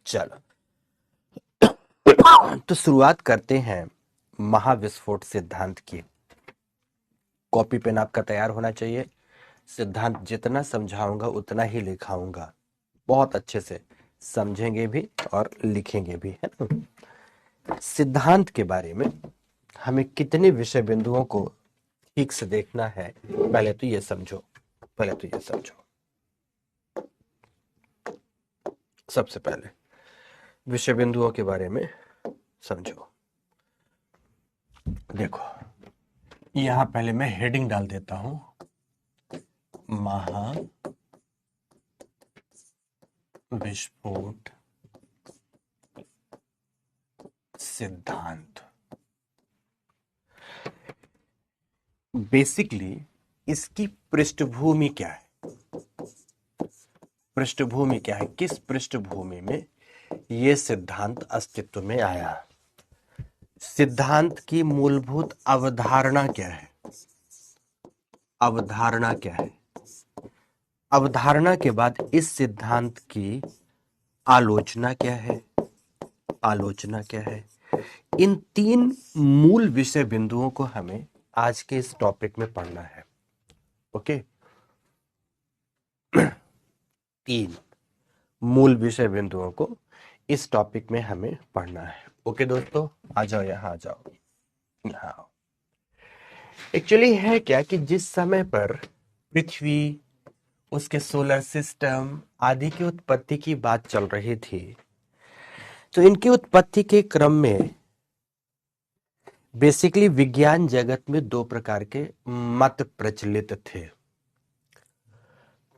चलो तो शुरुआत करते हैं महाविस्फोट सिद्धांत की। कॉपी पेन आपका तैयार होना चाहिए। सिद्धांत जितना समझाऊंगा उतना ही लिखाऊंगा, बहुत अच्छे से समझेंगे भी और लिखेंगे भी, है ना। सिद्धांत के बारे में हमें कितने विषय बिंदुओं को ठीक से देखना है, पहले तो ये समझो। सबसे पहले विषय बिंदुओं के बारे में समझो। देखो, यहां पहले मैं हेडिंग डाल देता हूं, महाविस्फोट सिद्धांत। बेसिकली इसकी पृष्ठभूमि क्या है? किस पृष्ठभूमि में यह सिद्धांत अस्तित्व में आया? सिद्धांत की मूलभूत अवधारणा क्या है? अवधारणा के बाद इस सिद्धांत की आलोचना क्या है? इन तीन मूल विषय बिंदुओं को हमें आज के इस टॉपिक में पढ़ना है। ओके, तीन मूल विषय बिंदुओं को इस टॉपिक में हमें पढ़ना है। ओके दोस्तों, आ जाओ, यहां आ जाओ। हाँ, एक्चुअली है क्या कि जिस समय पर पृथ्वी, उसके सोलर सिस्टम आदि की उत्पत्ति की बात चल रही थी, तो इनकी उत्पत्ति के क्रम में बेसिकली विज्ञान जगत में दो प्रकार के मत प्रचलित थे।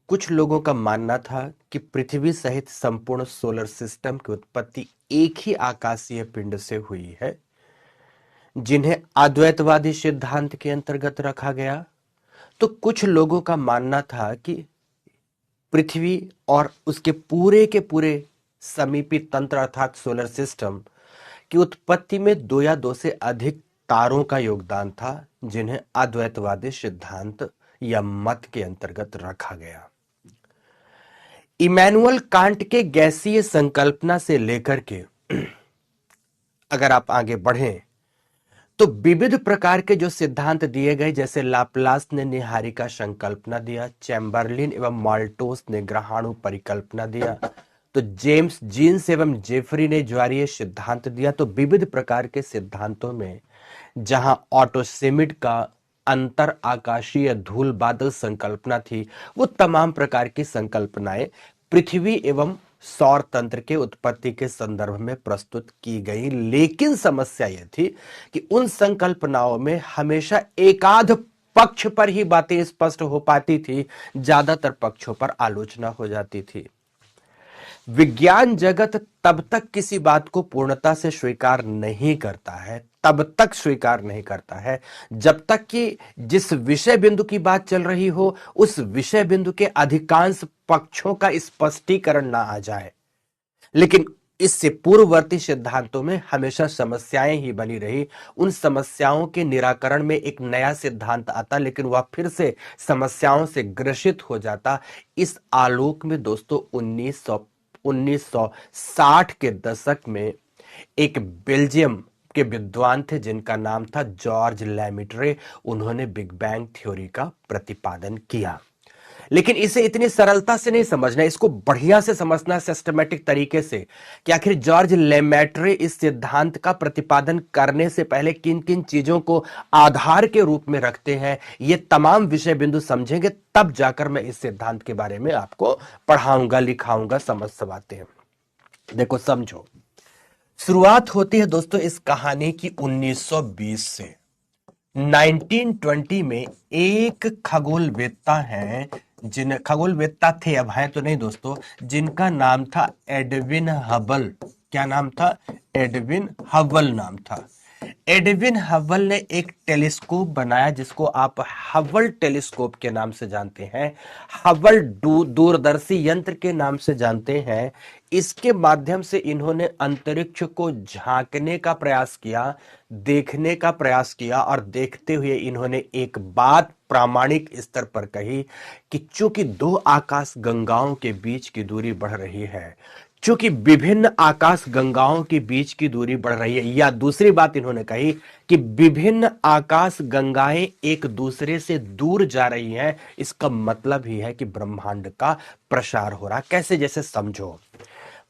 कुछ लोगों का मानना था कि पृथ्वी सहित संपूर्ण सोलर सिस्टम की उत्पत्ति एक ही आकाशीय पिंड से हुई है, जिन्हें अद्वैतवादी सिद्धांत के अंतर्गत रखा गया। तो कुछ लोगों का मानना था कि पृथ्वी और उसके पूरे के पूरे समीपी तंत्र अर्थात सोलर सिस्टम की उत्पत्ति में दो या दो से अधिक तारों का योगदान था, जिन्हें अद्वैतवादी सिद्धांत या मत के अंतर्गत रखा गया। इमैनुअल कांट के गैसीय संकल्पना से लेकर के अगर आप आगे बढ़ें तो विविध प्रकार के जो सिद्धांत दिए गए, जैसे लाप्लास ने निहारिका संकल्पना दिया, चैम्बरलिन एवं माल्टोस ने ग्रहाणु परिकल्पना दिया, तो जेम्स जीन्स एवं जेफरी ने ज्वारीय सिद्धांत दिया। तो विविध प्रकार के सिद्धांतों में जहां ऑटो सेमिट का अंतर आकाशीय धूल बादल संकल्पना थी, वो तमाम प्रकार की संकल्पनाएं पृथ्वी एवं सौर तंत्र के उत्पत्ति के संदर्भ में प्रस्तुत की गई। लेकिन समस्या यह थी कि उन संकल्पनाओं में हमेशा एकाध पक्ष पर ही बातें स्पष्ट हो पाती थी, ज्यादातर पक्षों पर आलोचना हो जाती थी। विज्ञान जगत तब तक किसी बात को पूर्णता से स्वीकार नहीं करता है, जब तक कि जिस विषय बिंदु की बात चल रही हो उस विषय बिंदु के अधिकांश पक्षों का स्पष्टीकरण ना आ जाए। लेकिन इससे पूर्ववर्ती सिद्धांतों में हमेशा समस्याएं ही बनी रही। उन समस्याओं के निराकरण में एक नया सिद्धांत आता, लेकिन वह फिर से समस्याओं से ग्रसित हो जाता। इस आलोक में दोस्तों 1960 के दशक में एक बेल्जियम के विद्वान थे जिनका नाम था जॉर्ज लैमिट्रे। उन्होंने बिग बैंग थ्योरी का प्रतिपादन किया। लेकिन इसे इतनी सरलता से नहीं समझना, इसको बढ़िया से समझना सिस्टमैटिक तरीके से कि आखिर जॉर्ज लेमेट्रे इस सिद्धांत का प्रतिपादन करने से पहले किन किन चीजों को आधार के रूप में रखते हैं। ये तमाम विषय बिंदु समझेंगे तब जाकर मैं इस सिद्धांत के बारे में आपको पढ़ाऊंगा, लिखाऊंगा, समझ सब आते हैं। देखो समझो, शुरुआत होती है दोस्तों इस कहानी की 1920 से। 1920 में एक खगोलवेत्ता हैं, खगोलवेत्ता थे, अब है तो नहीं दोस्तों, जिनका नाम था एडविन हबल। क्या नाम था? एडविन हबल नाम था। एडविन हबल ने एक टेलीस्कोप बनाया जिसको आप हबल टेलीस्कोप के नाम से जानते हैं, हबल दूरदर्शी यंत्र के नाम से जानते हैं। इसके माध्यम से इन्होंने अंतरिक्ष को झांकने का प्रयास किया, देखने का प्रयास किया, और देखते हुए इन्होंने एक बात प्रामाणिक स्तर पर कही कि चूंकि दो आकाश गंगाओं के बीच की दूरी बढ़ रही है, चूंकि विभिन्न आकाश गंगाओं के बीच की दूरी बढ़ रही है, या दूसरी बात इन्होंने कही कि विभिन्न आकाश गंगाएं एक दूसरे से दूर जा रही हैं, इसका मतलब ही है कि ब्रह्मांड का प्रसार हो रहा। कैसे? जैसे समझो,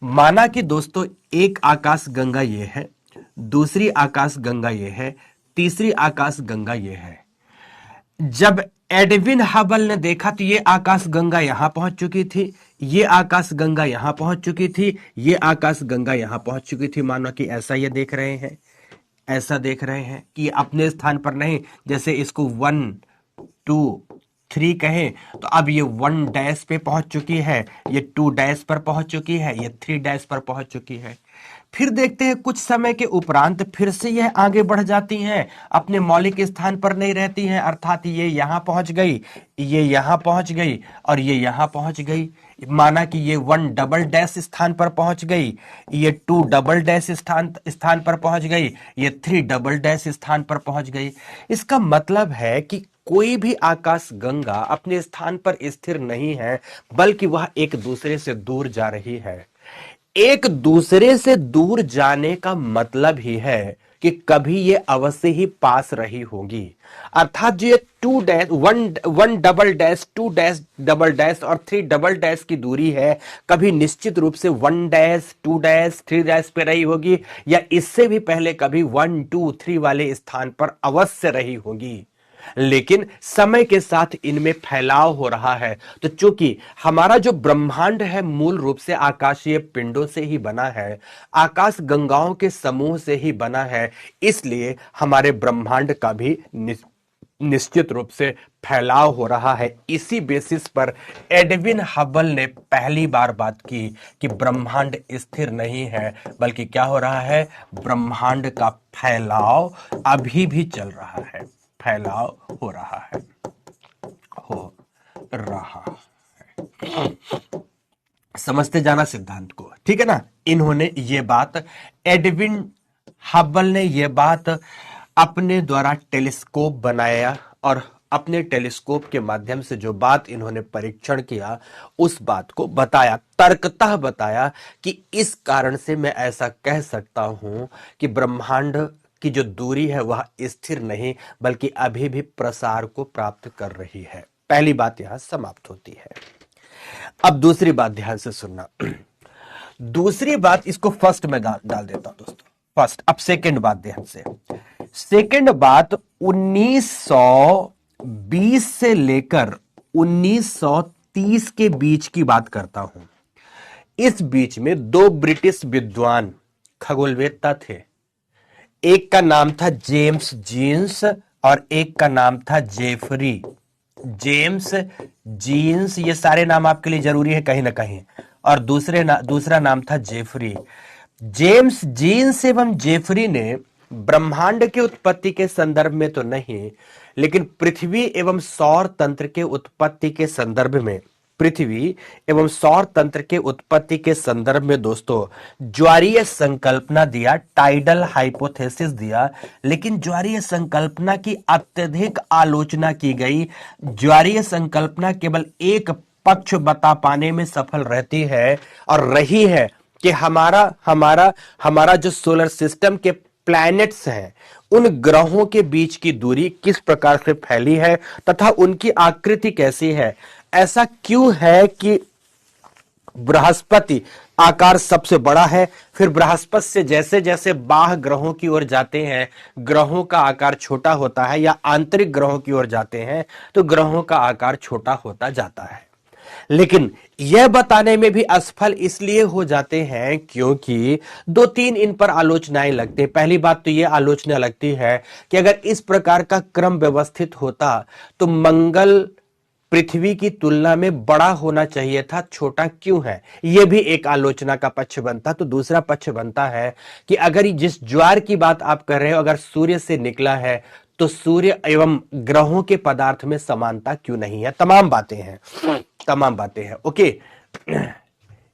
माना कि दोस्तों एक आकाश गंगा ये है, दूसरी आकाश गंगा ये है, तीसरी आकाश गंगा ये है। जब एडविन हबल ने देखा तो ये आकाश गंगा यहां पहुंच चुकी थी, ये आकाश गंगा यहां पहुंच चुकी थी, ये आकाश गंगा यहां पहुंच चुकी थी। मानो कि ऐसा ये देख रहे हैं, ऐसा देख रहे हैं कि अपने स्थान पर नहीं, जैसे इसको 1 2 3 कहें तो अब ये 1 डैश पे पहुंच चुकी है, ये 2 डैश पर पहुंच चुकी है, ये 3 डैश पर पहुंच चुकी है। फिर देखते हैं कुछ समय के उपरांत फिर से यह आगे बढ़ जाती हैं, अपने मौलिक स्थान पर नहीं रहती हैं, अर्थात ये यहां पहुंच गई, ये यहां पहुंच गई और ये यहां पहुंच गई। माना कि ये 1 डबल डैश स्थान पर पहुंच गई, ये 2 डबल डैश स्थान पर पहुंच गई, ये 3 डबल डैश स्थान पर पहुंच गई। इसका मतलब है कि कोई भी आकाश गंगा अपने स्थान पर स्थिर नहीं है, बल्कि वह एक दूसरे से दूर जा रही है। एक दूसरे से दूर जाने का मतलब ही है कि कभी ये अवश्य ही पास रही होगी। अर्थात जो ये 2 dash 1 double dash 2 dash double dash और 3 डबल डैश की दूरी है, कभी निश्चित रूप से 1 डैश 2 डैश 3 डैश पे रही होगी, या इससे भी पहले कभी 1 2 3 वाले स्थान पर अवश्य रही होगी। लेकिन समय के साथ इनमें फैलाव हो रहा है। तो चूंकि हमारा जो ब्रह्मांड है मूल रूप से आकाशीय पिंडों से ही बना है, आकाश गंगाओं के समूह से ही बना है, इसलिए हमारे ब्रह्मांड का भी निश्चित रूप से फैलाव हो रहा है। इसी बेसिस पर एडविन हबल ने पहली बार बात की कि ब्रह्मांड स्थिर नहीं है, बल्कि क्या हो रहा है, ब्रह्मांड का फैलाव अभी भी चल रहा है, फैलाव हो रहा है, हो रहा है। समझते जाना सिद्धांत को, ठीक है ना। इन्होंने ये बात, एडविन हबल ने ये बात अपने द्वारा टेलीस्कोप बनाया और अपने टेलीस्कोप के माध्यम से जो बात इन्होंने परीक्षण किया उस बात को बताया, तर्कतः बताया कि इस कारण से मैं ऐसा कह सकता हूं कि ब्रह्मांड की जो दूरी है वह स्थिर नहीं, बल्कि अभी भी प्रसार को प्राप्त कर रही है। पहली बात यहां समाप्त होती है। अब दूसरी बात ध्यान से सुनना। दूसरी बात, इसको फर्स्ट में डाल देता हूं दोस्तों, फर्स्ट। अब सेकंड बात ध्यान से। सेकंड बात 1920 से लेकर 1930 के बीच की बात करता हूं। इस बीच में 2 ब्रिटिश विद्वान खगोलवेत्ता थे, एक का नाम था जेम्स जीन्स और एक का नाम था जेफरी। जेम्स जीन्स, ये सारे नाम आपके लिए जरूरी है कहीं ना कहीं, और दूसरा नाम था जेफरी। जेम्स जीन्स एवं जेफरी ने ब्रह्मांड के उत्पत्ति के संदर्भ में तो नहीं, लेकिन पृथ्वी एवं सौर तंत्र के उत्पत्ति के संदर्भ में, पृथ्वी एवं सौर तंत्र के उत्पत्ति के संदर्भ में दोस्तों ज्वारीय संकल्पना दिया, टाइडल हाइपोथेसिस दिया। लेकिन ज्वारीय संकल्पना की अत्यधिक आलोचना की गई। ज्वारीय संकल्पना केवल एक पक्ष बता पाने में सफल रहती है और रही है कि हमारा जो सोलर सिस्टम के प्लैनेट्स हैं, उन ग्रहों के बीच की दूरी किस प्रकार से फैली है तथा उनकी आकृति कैसी है। ऐसा क्यों है कि बृहस्पति आकार सबसे बड़ा है, फिर बृहस्पति से जैसे जैसे बाह्य ग्रहों की ओर जाते हैं ग्रहों का आकार छोटा होता है, या आंतरिक ग्रहों की ओर जाते हैं तो ग्रहों का आकार छोटा होता जाता है। लेकिन यह बताने में भी असफल इसलिए हो जाते हैं क्योंकि 2-3 इन पर आलोचनाएं लगती हैं। पहली बात तो यह आलोचना लगती है कि अगर इस प्रकार का क्रम व्यवस्थित होता तो मंगल पृथ्वी की तुलना में बड़ा होना चाहिए था, छोटा क्यों है, यह भी एक आलोचना का पक्ष बनता। तो दूसरा पक्ष बनता है कि अगर जिस ज्वार की बात आप कर रहे हो अगर सूर्य से निकला है तो सूर्य एवं ग्रहों के पदार्थ में समानता क्यों नहीं है। तमाम बातें हैं, तमाम बातें हैं। ओके,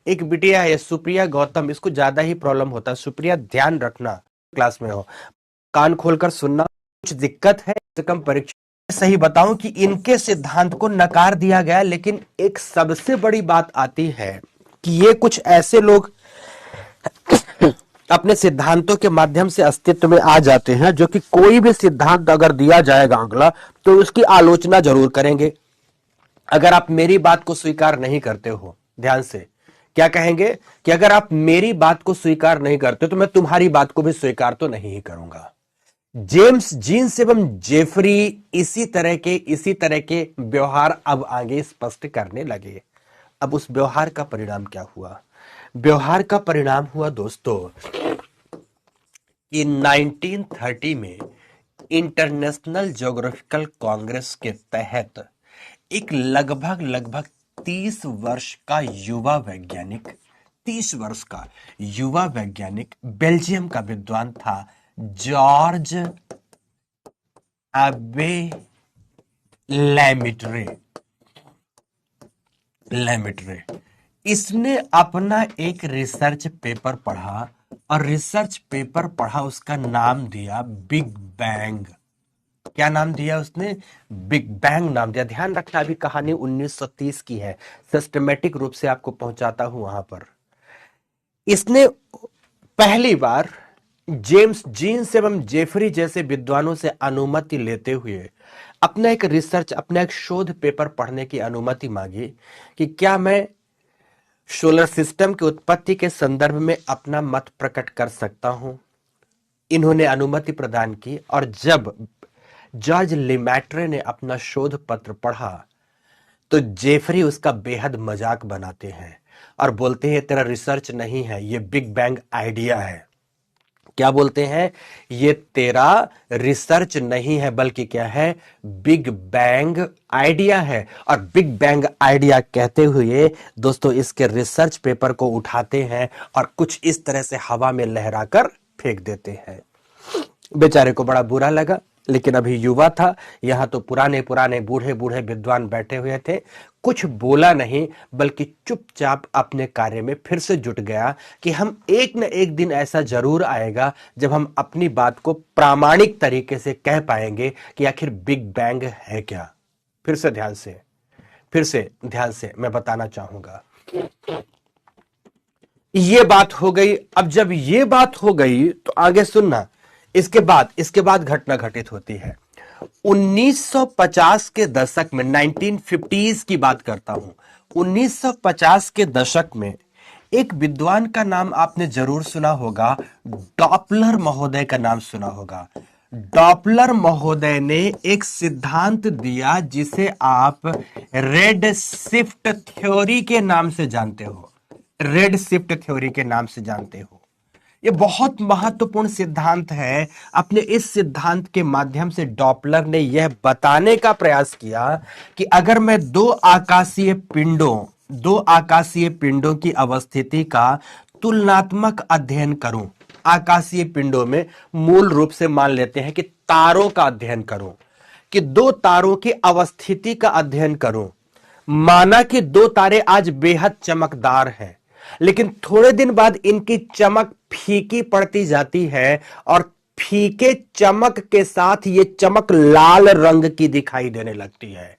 एक बिटिया है सुप्रिया गौतम, इसको ज्यादा ही प्रॉब्लम होता है। सुप्रिया ध्यान रखना, क्लास में हो, कान खोलकर सुनना, कुछ दिक्कत है तो कम परीक्षा। सही बताऊं कि इनके सिद्धांत को नकार दिया गया, लेकिन एक सबसे बड़ी बात आती है कि ये कुछ ऐसे लोग अपने सिद्धांतों के माध्यम से अस्तित्व में आ जाते हैं जो कि कोई भी सिद्धांत अगर दिया जाएगा अगला तो उसकी आलोचना जरूर करेंगे। अगर आप मेरी बात को स्वीकार नहीं करते हो, ध्यान से क्या कहेंगे कि अगर आप मेरी बात को स्वीकार नहीं करते तो मैं तुम्हारी बात को भी स्वीकार तो नहीं ही करूंगा। जेम्स जीन्स एवं जेफरी इसी तरह के व्यवहार अब आगे स्पष्ट करने लगे। अब उस व्यवहार का परिणाम क्या हुआ? व्यवहार का परिणाम हुआ दोस्तों कि 1930 में इंटरनेशनल ज्योग्राफिकल कांग्रेस के तहत एक लगभग 30 वर्ष का युवा वैज्ञानिक 30 वर्ष का युवा वैज्ञानिक बेल्जियम का विद्वान था जॉर्ज एबे लैमिट्रे। इसने अपना एक रिसर्च पेपर पढ़ा और रिसर्च पेपर पढ़ा, उसका नाम दिया बिग बैंग। क्या नाम दिया उसने? बिग बैंग नाम दिया। ध्यान रखना अभी कहानी 1930 की है, सिस्टमेटिक रूप से आपको पहुंचाता हूं वहां पर। इसने पहली बार जेम्स जीन्स एवं जेफरी जैसे विद्वानों से अनुमति लेते हुए अपना एक शोध पेपर पढ़ने की अनुमति मांगी कि क्या मैं सोलर सिस्टम की उत्पत्ति के संदर्भ में अपना मत प्रकट कर सकता हूं। इन्होंने अनुमति प्रदान की और जब जॉर्ज लेमैट्रे ने अपना शोध पत्र पढ़ा तो जेफरी उसका बेहद मजाक बनाते हैं और बोलते हैं तेरा रिसर्च नहीं है, ये बिग बैंग आइडिया है। क्या बोलते हैं? ये तेरा रिसर्च नहीं है बल्कि क्या है? बिग बैंग आइडिया है। और बिग बैंग आइडिया कहते हुए दोस्तों इसके रिसर्च पेपर को उठाते हैं और कुछ इस तरह से हवा में लहराकर फेंक देते हैं। बेचारे को बड़ा बुरा लगा, लेकिन अभी युवा था, यहां तो पुराने बूढ़े विद्वान बैठे हुए थे। कुछ बोला नहीं बल्कि चुपचाप अपने कार्य में फिर से जुट गया कि हम एक न एक दिन ऐसा जरूर आएगा जब हम अपनी बात को प्रामाणिक तरीके से कह पाएंगे कि आखिर बिग बैंग है क्या। फिर से ध्यान से मैं बताना चाहूंगा। ये बात हो गई। अब जब ये बात हो गई तो आगे सुनना, इसके बाद घटना घटित होती है 1950 के दशक में। 1950s की बात करता हूं। 1950 के दशक में एक विद्वान का नाम आपने जरूर सुना होगा, डॉपलर महोदय का नाम सुना होगा। डॉपलर महोदय ने एक सिद्धांत दिया जिसे आप रेड शिफ्ट थ्योरी के नाम से जानते हो। रेड शिफ्ट थ्योरी के नाम से जानते हो। यह बहुत महत्वपूर्ण सिद्धांत है। अपने इस सिद्धांत के माध्यम से डॉपलर ने यह बताने का प्रयास किया कि अगर मैं दो आकाशीय पिंडों की अवस्थिति का तुलनात्मक अध्ययन करूं, आकाशीय पिंडों में मूल रूप से मान लेते हैं कि तारों का अध्ययन करूं, कि दो तारों की अवस्थिति का अध्ययन करूं। माना कि दो तारे आज बेहद चमकदार हैं, लेकिन थोड़े दिन बाद इनकी चमक फीकी पड़ती जाती है और फीके चमक के साथ ये चमक लाल रंग की दिखाई देने लगती है।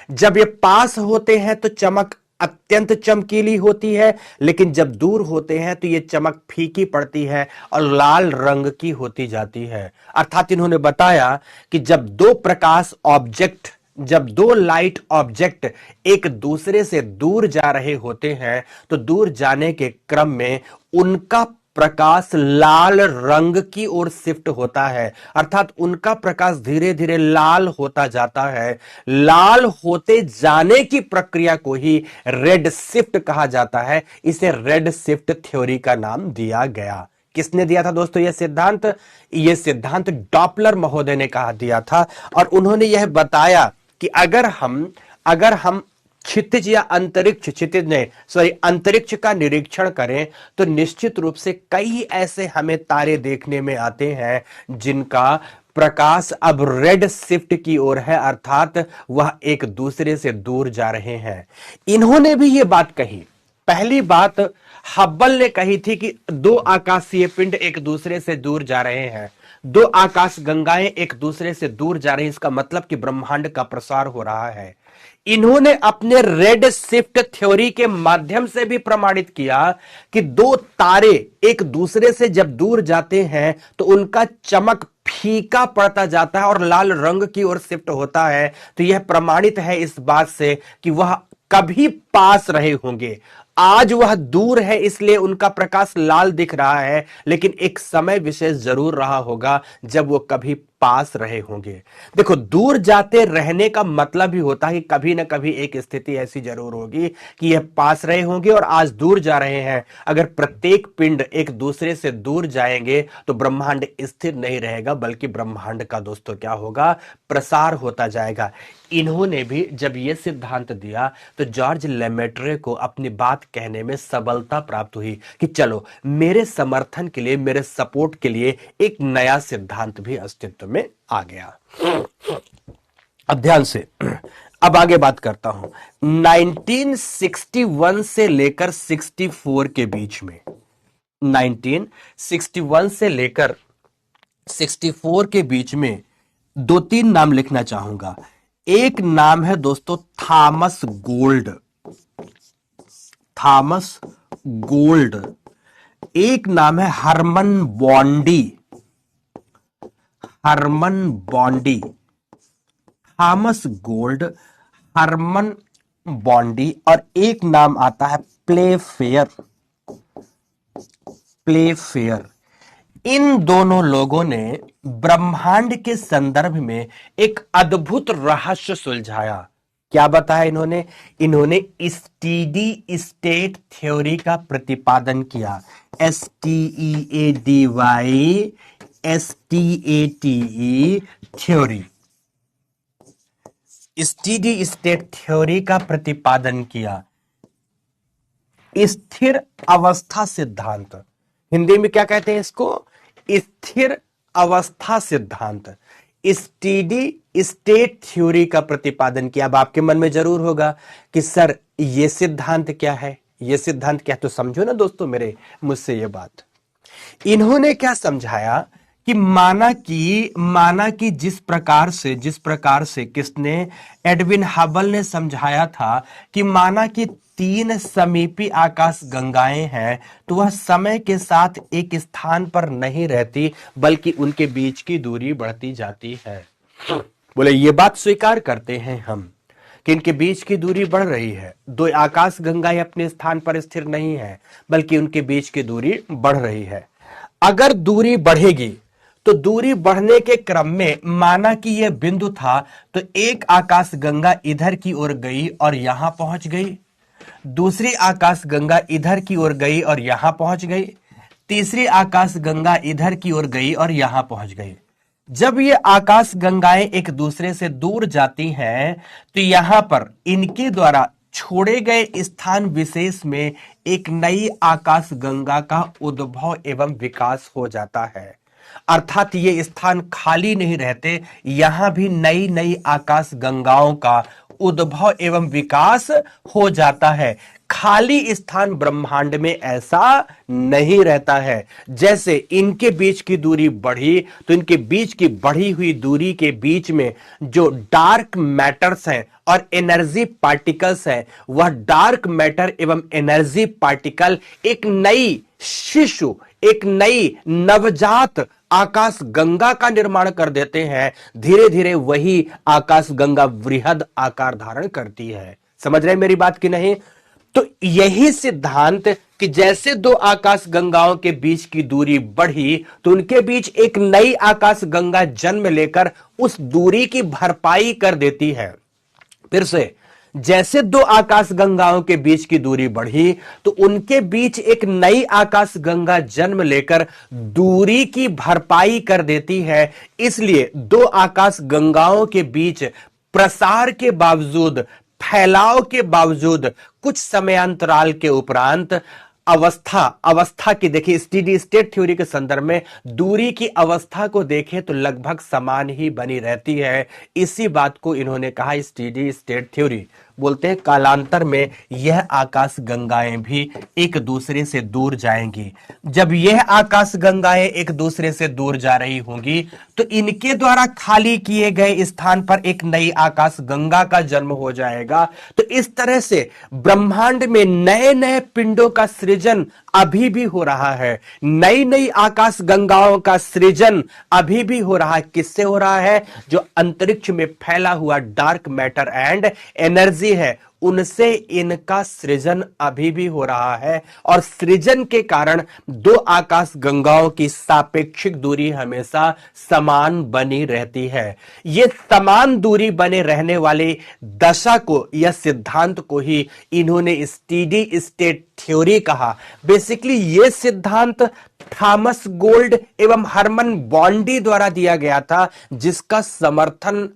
जब ये पास होते हैं तो चमक अत्यंत चमकीली होती है, लेकिन जब दूर होते हैं तो ये चमक फीकी पड़ती है और लाल रंग की होती जाती है। अर्थात इन्होंने बताया कि जब दो लाइट ऑब्जेक्ट एक दूसरे से दूर जा रहे होते हैं तो दूर जाने के क्रम में उनका प्रकाश लाल रंग की ओर शिफ्ट होता है। अर्थात उनका प्रकाश धीरे धीरे लाल होता जाता है। लाल होते जाने की प्रक्रिया को ही रेड शिफ्ट कहा जाता है। इसे रेड शिफ्ट थ्योरी का नाम दिया गया। किसने दिया था दोस्तों यह सिद्धांत का महोदय ने दिया था। और उन्होंने यह बताया कि अगर हम क्षितिज या अंतरिक्ष का निरीक्षण करें तो निश्चित रूप से कई ऐसे हमें तारे देखने में आते हैं जिनका प्रकाश अब रेड शिफ्ट की ओर है, अर्थात वह एक दूसरे से दूर जा रहे हैं। इन्होंने भी यह बात कही। पहली बात हब्बल ने कही थी कि दो आकाशीय पिंड एक दूसरे से दूर जा रहे हैं, दो आकाश गंगाएं एक दूसरे से दूर जा रही हैं, इसका मतलब कि ब्रह्मांड का प्रसार हो रहा है। इन्होंने अपने रेड शिफ्ट थ्योरी के माध्यम से भी प्रमाणित किया कि दो तारे एक दूसरे से जब दूर जाते हैं तो उनका चमक फीका पड़ता जाता है और लाल रंग की ओर शिफ्ट होता है। तो यह प्रमाणित है इस बात से कि वह कभी पास रहे होंगे। आज वह दूर है इसलिए उनका प्रकाश लाल दिख रहा है, लेकिन एक समय विशेष जरूर रहा होगा जब वो कभी पास रहे होंगे। देखो, दूर जाते रहने का मतलब ही होता है कि कभी ना कभी एक स्थिति ऐसी जरूर होगी कि यह पास रहे होंगे और आज दूर जा रहे हैं। अगर प्रत्येक पिंड एक दूसरे से दूर जाएंगे तो ब्रह्मांड स्थिर नहीं रहेगा, बल्कि ब्रह्मांड का दोस्तों क्या होगा, प्रसार होता जाएगा। इन्होंने भी जब यह सिद्धांत दिया तो जॉर्ज लेमेट्रे को अपनी बात कहने में सबलता प्राप्त हुई कि चलो, मेरे समर्थन के लिए, मेरे सपोर्ट के लिए एक नया सिद्धांत भी अस्तित्व में आ गया। अब ध्यान से अब आगे बात करता हूं। 1961 से लेकर 64 के बीच में, 1961 से लेकर 64 के बीच में दो तीन नाम लिखना चाहूंगा। एक नाम है दोस्तों थॉमस गोल्ड, थॉमस गोल्ड। एक नाम है Hermann Bondi, Hermann Bondi. Thomas Gold, Hermann Bondi, और एक नाम आता है प्लेफेयर, प्लेफेयर। इन दोनों लोगों ने ब्रह्मांड के संदर्भ में एक अद्भुत रहस्य सुलझाया। क्या बताया इन्होंने? इन्होंने स्टीडी स्टेट थ्योरी का प्रतिपादन किया। STEADY theory, steady state theory का प्रतिपादन किया। स्थिर अवस्था सिद्धांत, हिंदी में क्या कहते हैं इसको? स्थिर अवस्था सिद्धांत, स्टीडी स्टेट थ्योरी का प्रतिपादन किया। अब आपके मन में जरूर होगा कि सर ये सिद्धांत क्या है, ये सिद्धांत क्या? तो समझो ना दोस्तों मेरे मुझसे ये बात। इन्होंने क्या समझाया कि माना कि जिस प्रकार से किसने, एडविन हबल ने समझाया था कि माना कि तीन समीपी आकाश गंगाएं हैं तो वह समय के साथ एक स्थान पर नहीं रहती, बल्कि उनके बीच की दूरी बढ़ती जाती है। बोले ये बात स्वीकार करते हैं हम कि इनके बीच की दूरी बढ़ रही है। दो आकाश गंगाएं अपने स्थान पर स्थिर नहीं है, बल्कि उनके बीच की दूरी बढ़ रही है। अगर दूरी बढ़ेगी तो दूरी बढ़ने के क्रम में माना कि यह बिंदु था तो एक आकाश गंगा इधर की ओर गई और यहां पहुंच गई, दूसरी आकाश गंगा इधर की ओर गई और यहां पहुंच गई, तीसरी आकाश गंगा इधर की ओर गई और यहां पहुंच गई। जब ये आकाश गंगाएं एक दूसरे से दूर जाती हैं तो यहां पर इनके द्वारा छोड़े गए स्थान विशेष में एक नई आकाश गंगा का उद्भव एवं विकास हो जाता है। अर्थात ये स्थान खाली नहीं रहते, यहां भी नई नई आकाश गंगाओं का उद्भव एवं विकास हो जाता है। खाली स्थान ब्रह्मांड में ऐसा नहीं रहता है। जैसे इनके बीच की दूरी बढ़ी तो इनके बीच की बढ़ी हुई दूरी के बीच में जो डार्क मैटर्स हैं और एनर्जी पार्टिकल्स हैं, वह डार्क मैटर एवं एनर्जी पार्टिकल एक नई शिशु, एक नई नवजात आकाश गंगा का निर्माण कर देते हैं। धीरे धीरे वही आकाश गंगा वृहद आकार धारण करती है। समझ रहे मेरी बात की नहीं? तो यही सिद्धांत कि जैसे दो आकाश गंगाओं के बीच की दूरी बढ़ी तो उनके बीच एक नई आकाश गंगा जन्म लेकर उस दूरी की भरपाई कर देती है। फिर से, जैसे दो आकाश गंगाओं के बीच की दूरी बढ़ी तो उनके बीच एक नई आकाश गंगा जन्म लेकर दूरी की भरपाई कर देती है। इसलिए दो आकाश गंगाओं के बीच प्रसार के बावजूद, फैलाव के बावजूद, कुछ समयांतराल के उपरांत अवस्था की देखिए, स्टीडी स्टेट थ्योरी के संदर्भ में दूरी की अवस्था को देखें तो लगभग समान ही बनी रहती है। इसी बात को इन्होंने कहा स्टीडी स्टेट थ्योरी। बोलते हैं कालांतर में यह आकाश गंगाएं भी एक दूसरे से दूर जाएंगी। जब यह आकाश गंगाएं एक दूसरे से दूर जा रही होंगी तो इनके द्वारा खाली किए गए स्थान पर एक नई आकाश गंगा का जन्म हो जाएगा। तो इस तरह से ब्रह्मांड में नए नए पिंडों का सृजन अभी भी हो रहा है, नई नई आकाश गंगाओं का सृजन अभी भी हो रहा है। किससे हो रहा है? जो अंतरिक्ष में फैला हुआ डार्क मैटर एंड एनर्जी है, उनसे इनका सृजन अभी भी हो रहा है। और सृजन के कारण दो आकाश गंगाओं की सापेक्षिक दूरी हमेशा समान बनी रहती है। यह समान दूरी बने रहने वाली दशा को या सिद्धांत को ही इन्होंने स्टेडी स्टेट थ्योरी कहा। बेसिकली यह सिद्धांत थॉमस गोल्ड एवं हरमन बॉन्डी द्वारा दिया गया था, जिसका समर्थन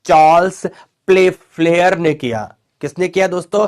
चार्ल्स प्लेफेयर ने किया। किसने किया दोस्तों?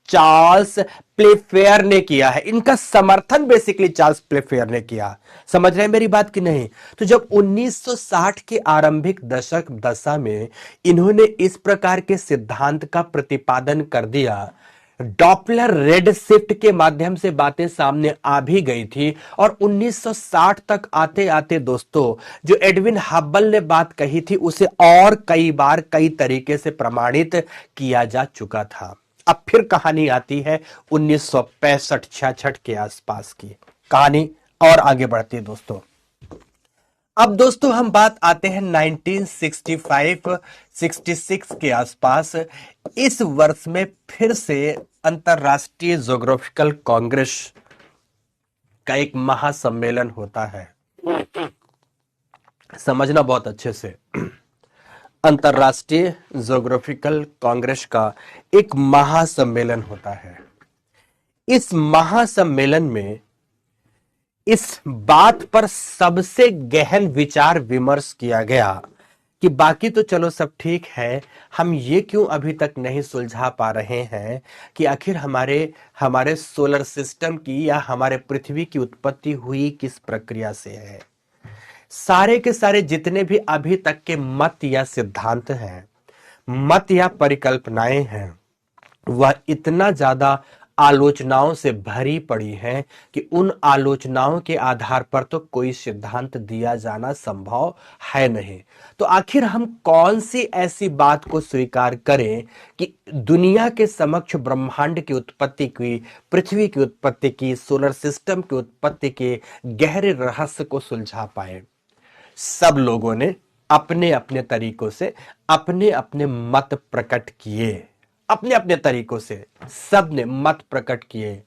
चार्ल्स प्लेफेयर ने किया है। इनका समर्थन बेसिकली चार्ल्स प्लेफेयर ने किया। समझ रहे हैं मेरी बात कि नहीं? तो जब 1960 के आरंभिक दशक दशा में इन्होंने इस प्रकार के सिद्धांत का प्रतिपादन कर दिया, डॉपलर रेड शिफ्ट के माध्यम से बातें सामने आ भी गई थी। और 1960 तक आते आते दोस्तों जो एडविन हब्बल ने बात कही थी उसे और कई बार कई तरीके से प्रमाणित किया जा चुका था। अब फिर कहानी आती है 1965-66 के आसपास की कहानी और आगे बढ़ती है दोस्तों। अब दोस्तों हम बात आते हैं 1965-66 के आसपास। इस वर्ष में फिर से अंतरराष्ट्रीय ज्योग्राफिकल कांग्रेस का एक महासम्मेलन होता है। समझना बहुत अच्छे से, अंतरराष्ट्रीय ज्योग्राफिकल कांग्रेस का एक महासम्मेलन होता है। इस महासम्मेलन में इस बात पर सबसे गहन विचार विमर्श किया गया कि बाकी तो चलो सब ठीक है, हम ये क्यों अभी तक नहीं सुलझा पा रहे हैं कि आखिर हमारे सोलर सिस्टम की या हमारे पृथ्वी की उत्पत्ति हुई किस प्रक्रिया से है। सारे के सारे जितने भी अभी तक के मत या सिद्धांत हैं, मत या परिकल्पनाएं हैं, वह इतना ज्यादा आलोचनाओं से भरी पड़ी है कि उन आलोचनाओं के आधार पर तो कोई सिद्धांत दिया जाना संभव है नहीं। तो आखिर हम कौन सी ऐसी बात को स्वीकार करें कि दुनिया के समक्ष ब्रह्मांड की उत्पत्ति की, पृथ्वी की उत्पत्ति की, सोलर सिस्टम की उत्पत्ति के गहरे रहस्य को सुलझा पाए। सब लोगों ने अपने अपने तरीकों से अपने अपने मत प्रकट किए, अपने अपने तरीकों से सब ने मत प्रकट किए।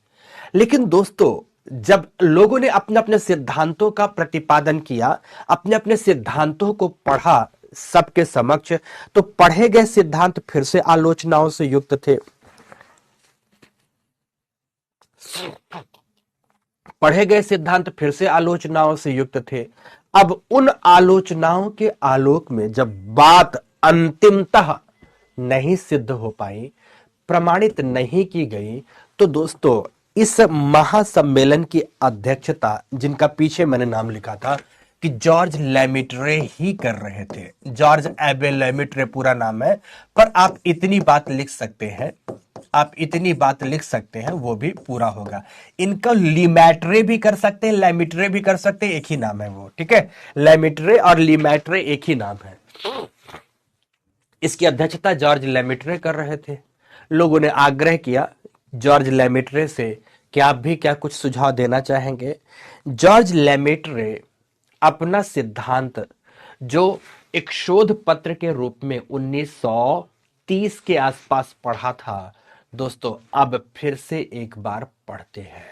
लेकिन दोस्तों जब लोगों ने अपने अपने सिद्धांतों का प्रतिपादन किया, अपने अपने सिद्धांतों को पढ़ा सबके समक्ष, तो पढ़े गए सिद्धांत फिर से आलोचनाओं से युक्त थे। पढ़े गए सिद्धांत फिर से आलोचनाओं से युक्त थे। अब उन आलोचनाओं के आलोक में जब बात अंतिमतः नहीं सिद्ध हो पाई, प्रमाणित नहीं की गई, तो दोस्तों इस महासम्मेलन की अध्यक्षता, जिनका पीछे मैंने नाम लिखा था कि जॉर्ज लेमिट्रे ही कर रहे थे। जॉर्ज एबे लेमिट्रे पूरा नाम है, पर आप इतनी बात लिख सकते हैं, आप इतनी बात लिख सकते हैं, वो भी पूरा होगा। इनका लीमैट्रे भी कर सकते हैं, लेमिट्रे भी कर सकते हैं, एक ही नाम है वो, ठीक है। लेमिट्रे और लीमैट्रे एक ही नाम है। इसकी अध्यक्षता जॉर्ज लेमिट्रे कर रहे थे। लोगों ने आग्रह किया जॉर्ज लेमिट्रे से कि आप भी क्या कुछ सुझाव देना चाहेंगे। जॉर्ज लेमिट्रे अपना सिद्धांत जो एक शोध पत्र के रूप में 1930 के आसपास पढ़ा था, दोस्तों अब फिर से एक बार पढ़ते हैं।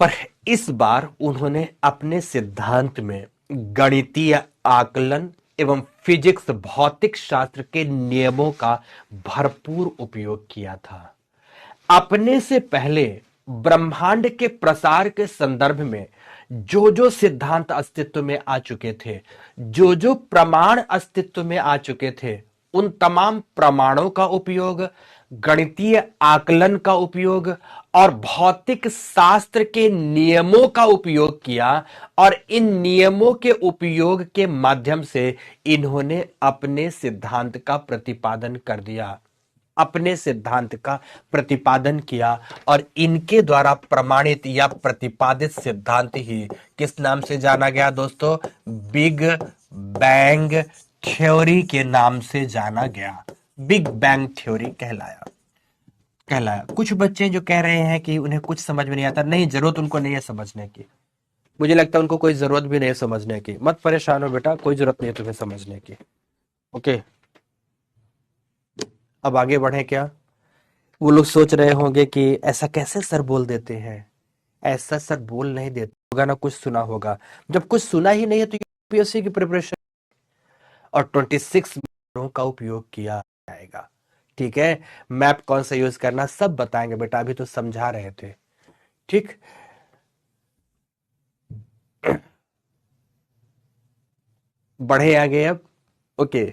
पर इस बार उन्होंने अपने सिद्धांत में गणितीय आकलन एवं फिजिक्स, भौतिक शास्त्र के नियमों का भरपूर उपयोग किया था। अपने से पहले ब्रह्मांड के प्रसार के संदर्भ में जो जो सिद्धांत अस्तित्व में आ चुके थे, जो जो प्रमाण अस्तित्व में आ चुके थे, उन तमाम प्रमाणों का उपयोग, गणितीय आकलन का उपयोग और भौतिक शास्त्र के नियमों का उपयोग किया। और इन नियमों के उपयोग के माध्यम से इन्होंने अपने सिद्धांत का प्रतिपादन कर दिया। अपने सिद्धांत का प्रतिपादन किया और इनके द्वारा प्रमाणित या प्रतिपादित सिद्धांत ही किस नाम से जाना गया दोस्तों? बिग बैंग थ्योरी के नाम से जाना गया। बिग बैंग थ्योरी कहलाया। कुछ बच्चे जो कह रहे हैं कि उन्हें कुछ समझ में नहीं आता, नहीं, जरूरत उनको नहीं है समझने की। मुझे लगता है उनको कोई जरूरत भी नहीं है समझने की। मत परेशान हो बेटा, कोई जरूरत नहीं है तुम्हें समझने की। ओके, अब आगे बढ़े क्या? वो लोग सोच रहे होंगे कि ऐसा कैसे सर बोल देते हैं, ऐसा सर बोल नहीं देते होगा ना, कुछ सुना होगा। जब कुछ सुना ही नहीं है तो यूपीएससी की प्रिपरेशन और 26 का उपयोग किया जाएगा। ठीक है, मैप कौन सा यूज करना सब बताएंगे बेटा, अभी तो समझा रहे थे। ठीक, बढ़े आगे अब। ओके,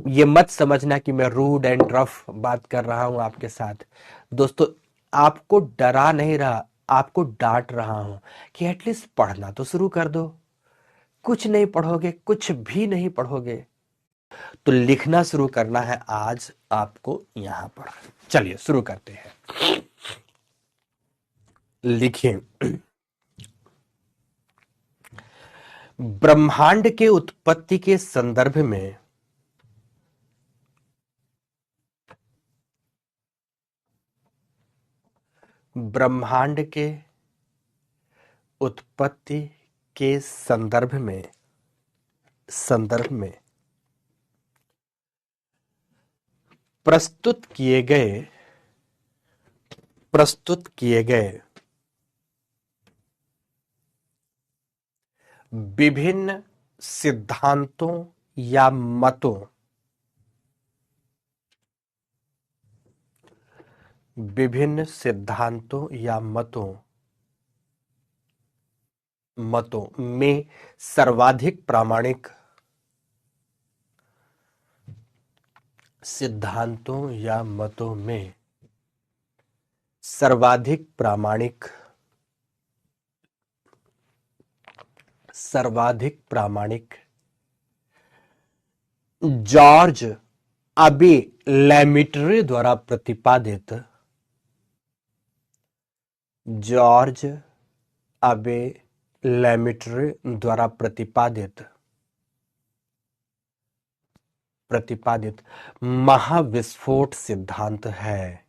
ये मत समझना कि मैं रूड एंड रफ बात कर रहा हूं आपके साथ दोस्तों। आपको डरा नहीं रहा, आपको डांट रहा हूं कि एटलीस्ट पढ़ना तो शुरू कर दो। कुछ नहीं पढ़ोगे, कुछ भी नहीं पढ़ोगे तो लिखना शुरू करना है आज आपको यहां पर। चलिए शुरू करते हैं। लिखिए, ब्रह्मांड के उत्पत्ति के संदर्भ में ब्रह्मांड के उत्पत्ति के संदर्भ में प्रस्तुत किए गए विभिन्न सिद्धांतों या मतों में सर्वाधिक प्रामाणिक सिद्धांतों या मतों में सर्वाधिक प्रामाणिक जॉर्ज अबे लैमिट्रे द्वारा प्रतिपादित महाविस्फोट सिद्धांत है।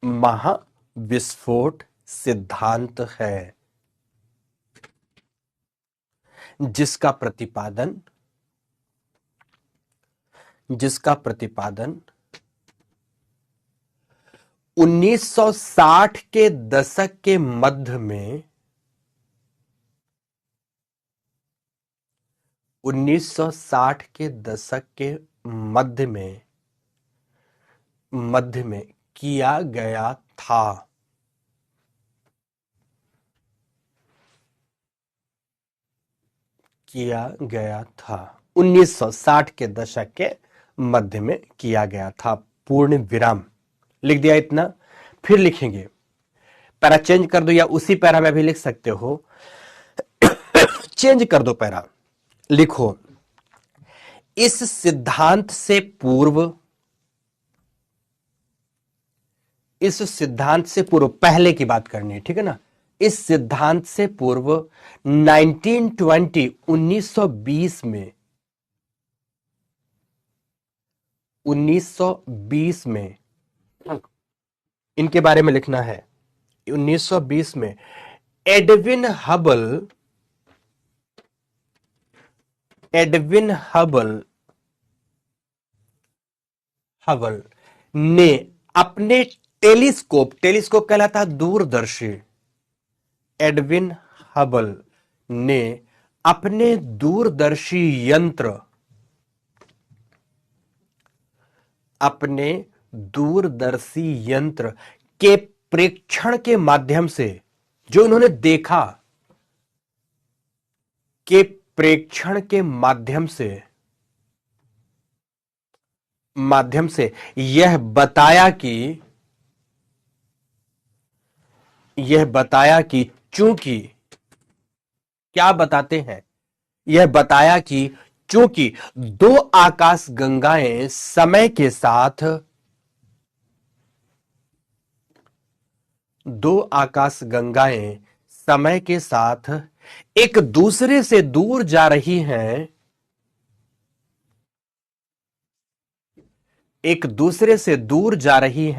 महाविस्फोट सिद्धांत है जिसका प्रतिपादन 1960 के दशक के मध्य में 1960 के दशक के मध्य में किया गया था। 1960 के दशक के मध्य में किया गया था। पूर्ण विराम लिख दिया इतना। फिर लिखेंगे, पैरा चेंज कर दो या उसी पैरा में भी लिख सकते हो, चेंज कर दो पैरा। लिखो, इस सिद्धांत से पूर्व पहले की बात करनी है, ठीक है ना। इस सिद्धांत से पूर्व 1920 में इनके बारे में लिखना है। 1920 में एडविन हबल ने अपने टेलीस्कोप कहलाता दूरदर्शी। एडविन हबल ने अपने दूरदर्शी यंत्र के प्रेक्षण के माध्यम से, जो इन्होंने देखा, के प्रेक्षण के माध्यम से यह बताया कि चूंकि दो आकाश गंगाएं समय के साथ दो आकाश गंगाएं समय के साथ एक दूसरे से दूर जा रही हैं, एक दूसरे से दूर जा रही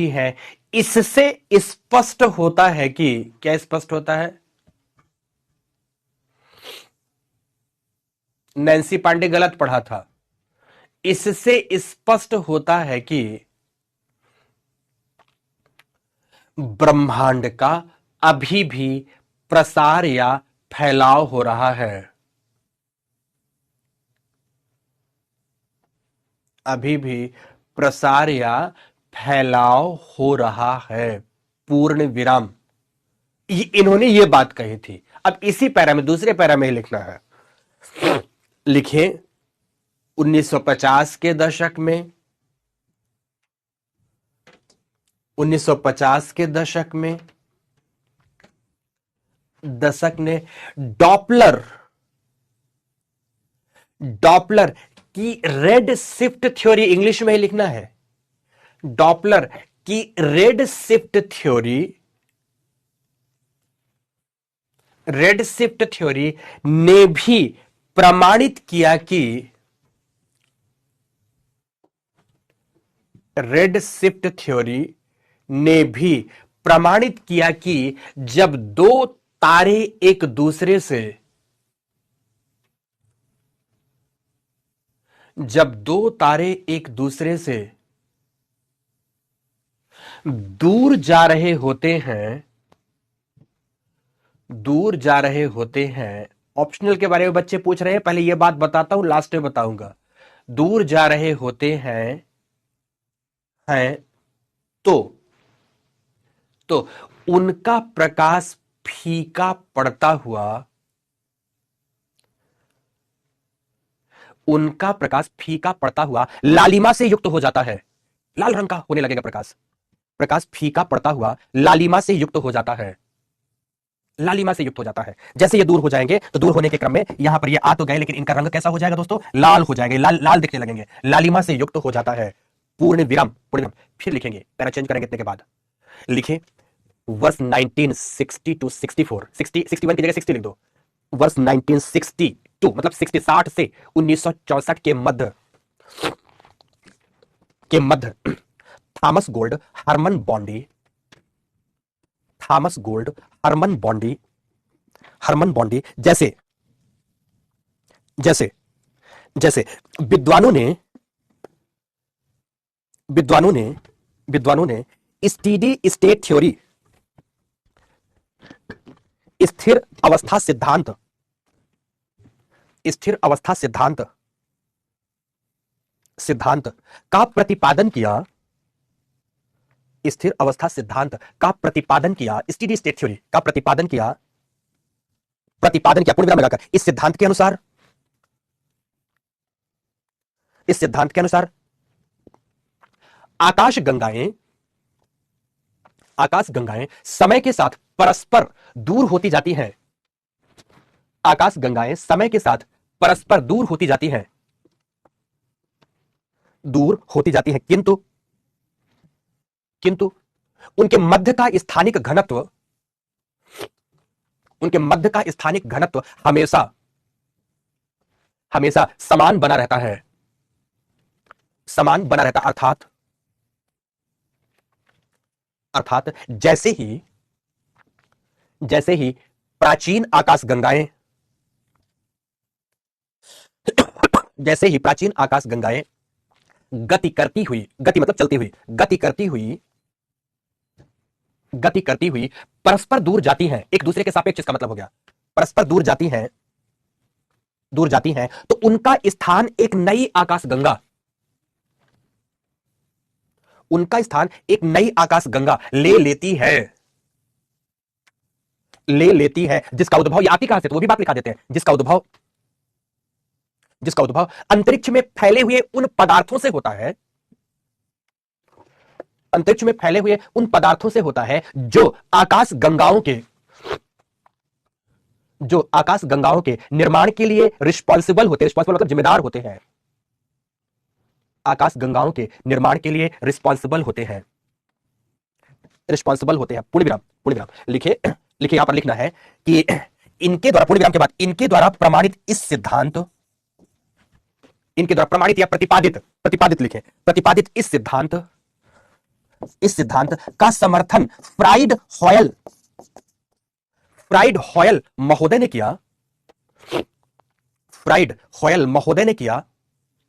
है। इससे स्पष्ट होता है कि क्या स्पष्ट होता है? नैन्सी पांडे गलत पढ़ा था। इससे स्पष्ट होता है कि ब्रह्मांड का अभी भी प्रसार या फैलाव हो रहा है। अभी भी प्रसार या फैलाव हो रहा है। पूर्ण विराम। इन्होंने ये बात कही थी। अब इसी पैरा में, दूसरे पैरा में ही लिखना है। लिखे 1950 के दशक में, 1950 के दशक ने डॉपलर की रेड शिफ्ट थ्योरी, इंग्लिश में ही लिखना है, डॉपलर की रेड शिफ्ट थ्योरी ने भी प्रमाणित किया कि रेड शिफ्ट थ्योरी ने भी प्रमाणित किया कि जब दो तारे एक दूसरे से दूर जा रहे होते हैं, ऑप्शनल के बारे में बच्चे पूछ रहे हैं, पहले यह बात बताता हूं, लास्ट में बताऊंगा। दूर जा रहे होते हैं तो उनका प्रकाश फीका पड़ता हुआ लालिमा से युक्त हो जाता है। लाल रंग का होने लगेगा प्रकाश फीका पड़ता हुआ लालिमा से युक्त हो जाता है। जैसे ये दूर हो जाएंगे तो दूर होने के क्रम में यहां पर ये आ तो गए, लेकिन इनका रंग कैसा हो जाएगा दोस्तों? लाल हो जाएंगे, लाल दिखने लगेंगे, लालिमा से युक्त हो जाता है। पूर्ण विराम। फिर लिखेंगे, पैरा चेंज करेंगे इतने के बाद। लिखे वर्ष 1960 टू 64, 61 की जगह 60 लिख दो। वर्ष 1962 मतलब 60 से 1964 के मध्य थॉमस गोल्ड, हरमन बॉन्डी जैसे विद्वानों ने स्टीडी स्टेट थ्योरी, स्थिर अवस्था सिद्धांत का प्रतिपादन किया, स्टीडी स्टेट थ्योरी का प्रतिपादन किया पूर्ण विराम लगाकर। इस सिद्धांत के अनुसार आकाश गंगाएं समय के साथ परस्पर दूर होती जाती हैं। किंतु उनके मध्य का स्थानिक घनत्व हमेशा समान बना रहता है। अर्थात जैसे ही प्राचीन आकाश गंगाएं गति मतलब गति करती हुई परस्पर दूर जाती हैं, एक दूसरे के सापेक्ष, इसका मतलब हो गया परस्पर दूर जाती हैं, तो उनका स्थान एक नई आकाश गंगा ले लेती है, जिसका उद्भव ये आती कहां से, तो वो भी बात लिखा देते हैं, जिसका उद्भव अंतरिक्ष में फैले हुए उन पदार्थों से होता है जो आकाश गंगाओं जो आकाश गंगाओं के निर्माण के लिए रिस्पॉन्सिबल होते हैं, रिस्पॉन्सिबल मतलब जिम्मेदार होते हैं, आकाश गंगाओं के निर्माण के लिए रिस्पॉन्सिबल होते हैं, रिस्पॉन्सिबल होते हैं, पूर्ण विराम, पूर्ण विराम लिखे, लिखे यहां पर लिखना है कि इनके द्वारा, पूर्ण विराम के बाद इनके द्वारा प्रमाणित इस सिद्धांत, इनके द्वारा प्रमाणित या प्रतिपादित, प्रतिपादित लिखे, प्रतिपादित इस सिद्धांत का समर्थन फ्राइड हॉयल, फ्राइड हॉयल महोदय ने किया, फ्राइड हॉयल महोदय ने किया,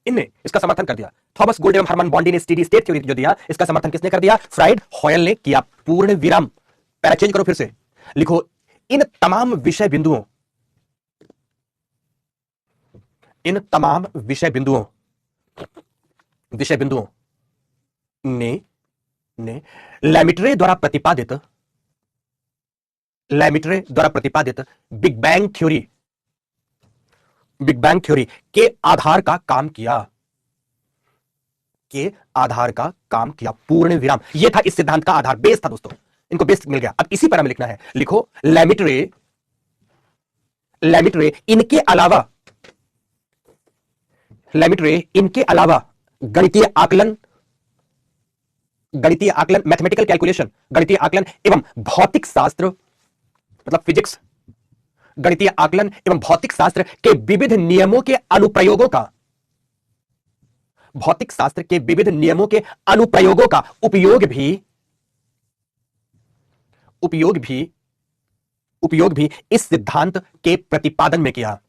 इनने इसका समर्थन कर दिया। थॉमस गोल्ड एवं हरमन बॉन्डी ने स्टेडी स्टेट थ्योरी जो दिया, इसका समर्थन किसने कर दिया? फ्राइड हॉयल ने किया। पूर्ण विराम, पैरा चेंज करो फिर से, लिखो इन तमाम विषय बिंदुओं, इन तमाम विषय बिंदुओं, विषय बिंदुओं ने लैमिट्रे द्वारा प्रतिपादित, लैमिट्रे द्वारा प्रतिपादित big bang theory, big bang theory के आधार का काम किया, के आधार का काम किया। पूर्ण विराम, यह था इस सिद्धांत का आधार, बेस था दोस्तों, इनको बेस मिल गया। अब इसी पर हमें लिखना है, लिखो लैमिट्रे, लैमिट्रे इनके अलावा, लैमिट्रे इनके अलावा गणितीय आकलन, गणितीय आकलन मैथमेटिकल कैलकुलेशन, गणितीय आकलन एवं भौतिक शास्त्र मतलब फिजिक्स, गणितीय आकलन एवं भौतिक शास्त्र के विविध नियमों के अनुप्रयोगों का, भौतिक शास्त्र के विविध नियमों के अनुप्रयोगों का उपयोग भी इस सिद्धांत के प्रतिपादन में किया,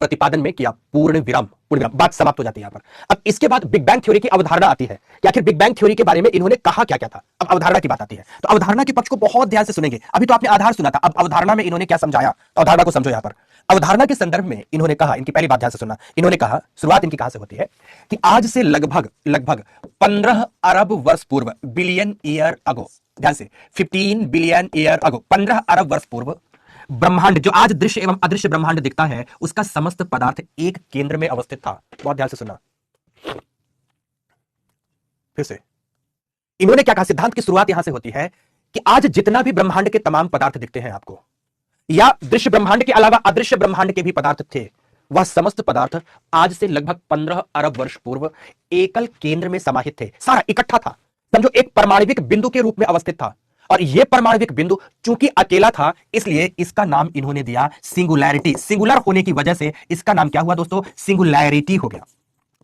प्रतिपादन में किया। पूर्ण विराम, पूर्ण विराम, बात समाप्त हो जाती है यहां पर। अब इसके बाद बिग बैंग थ्योरी की अवधारणा आती है कि आखिर बिग बैंग थ्योरी के बारे में इन्होंने कहा क्या क्या था। अब अवधारणा की बात आती है, तो अवधारणा के पक्ष को बहुत ध्यान से सुनेंगे। अभी तो आपने आधार सुना था, अब अवधारणा में इन्होंने क्या समझाया, तो अवधारणा को समझो। यहां पर अवधारणा के संदर्भ में इन्होंने कहा, इनकी पहली बात ध्यान से सुनना, इन्होंने कहा, शुरुआत इनकी कहां से होती है कि आज से लगभग 15 अरब वर्ष पूर्व, बिलियन ईयर अगो, ध्यान से 15 बिलियन ईयर अगो, 15 अरब वर्ष पूर्व ब्रह्मांड, जो आज दृश्य एवं अदृश्य ब्रह्मांड दिखता है, उसका समस्त पदार्थ एक केंद्र में अवस्थित था। बहुत ध्यान से सुनना, फिर से इन्होंने क्या कहा, सिद्धांत की शुरुआत यहां से होती है कि आज जितना भी ब्रह्मांड के तमाम पदार्थ दिखते हैं आपको, या दृश्य ब्रह्मांड के अलावा अदृश्य ब्रह्मांड के भी पदार्थ थे, वह समस्त पदार्थ आज से लगभग 15 अरब वर्ष पूर्व एकल केंद्र में समाहित थे, सारा इकट्ठा था। समझो एक परमाणविक बिंदु के रूप में अवस्थित था, और यह परमाणविक बिंदु चूंकि अकेला था, इसलिए इसका नाम इन्होंने दिया सिंगुलैरिटी। सिंगुलर होने की वजह से इसका नाम क्या हुआ दोस्तों? सिंगुलैरिटी हो गया।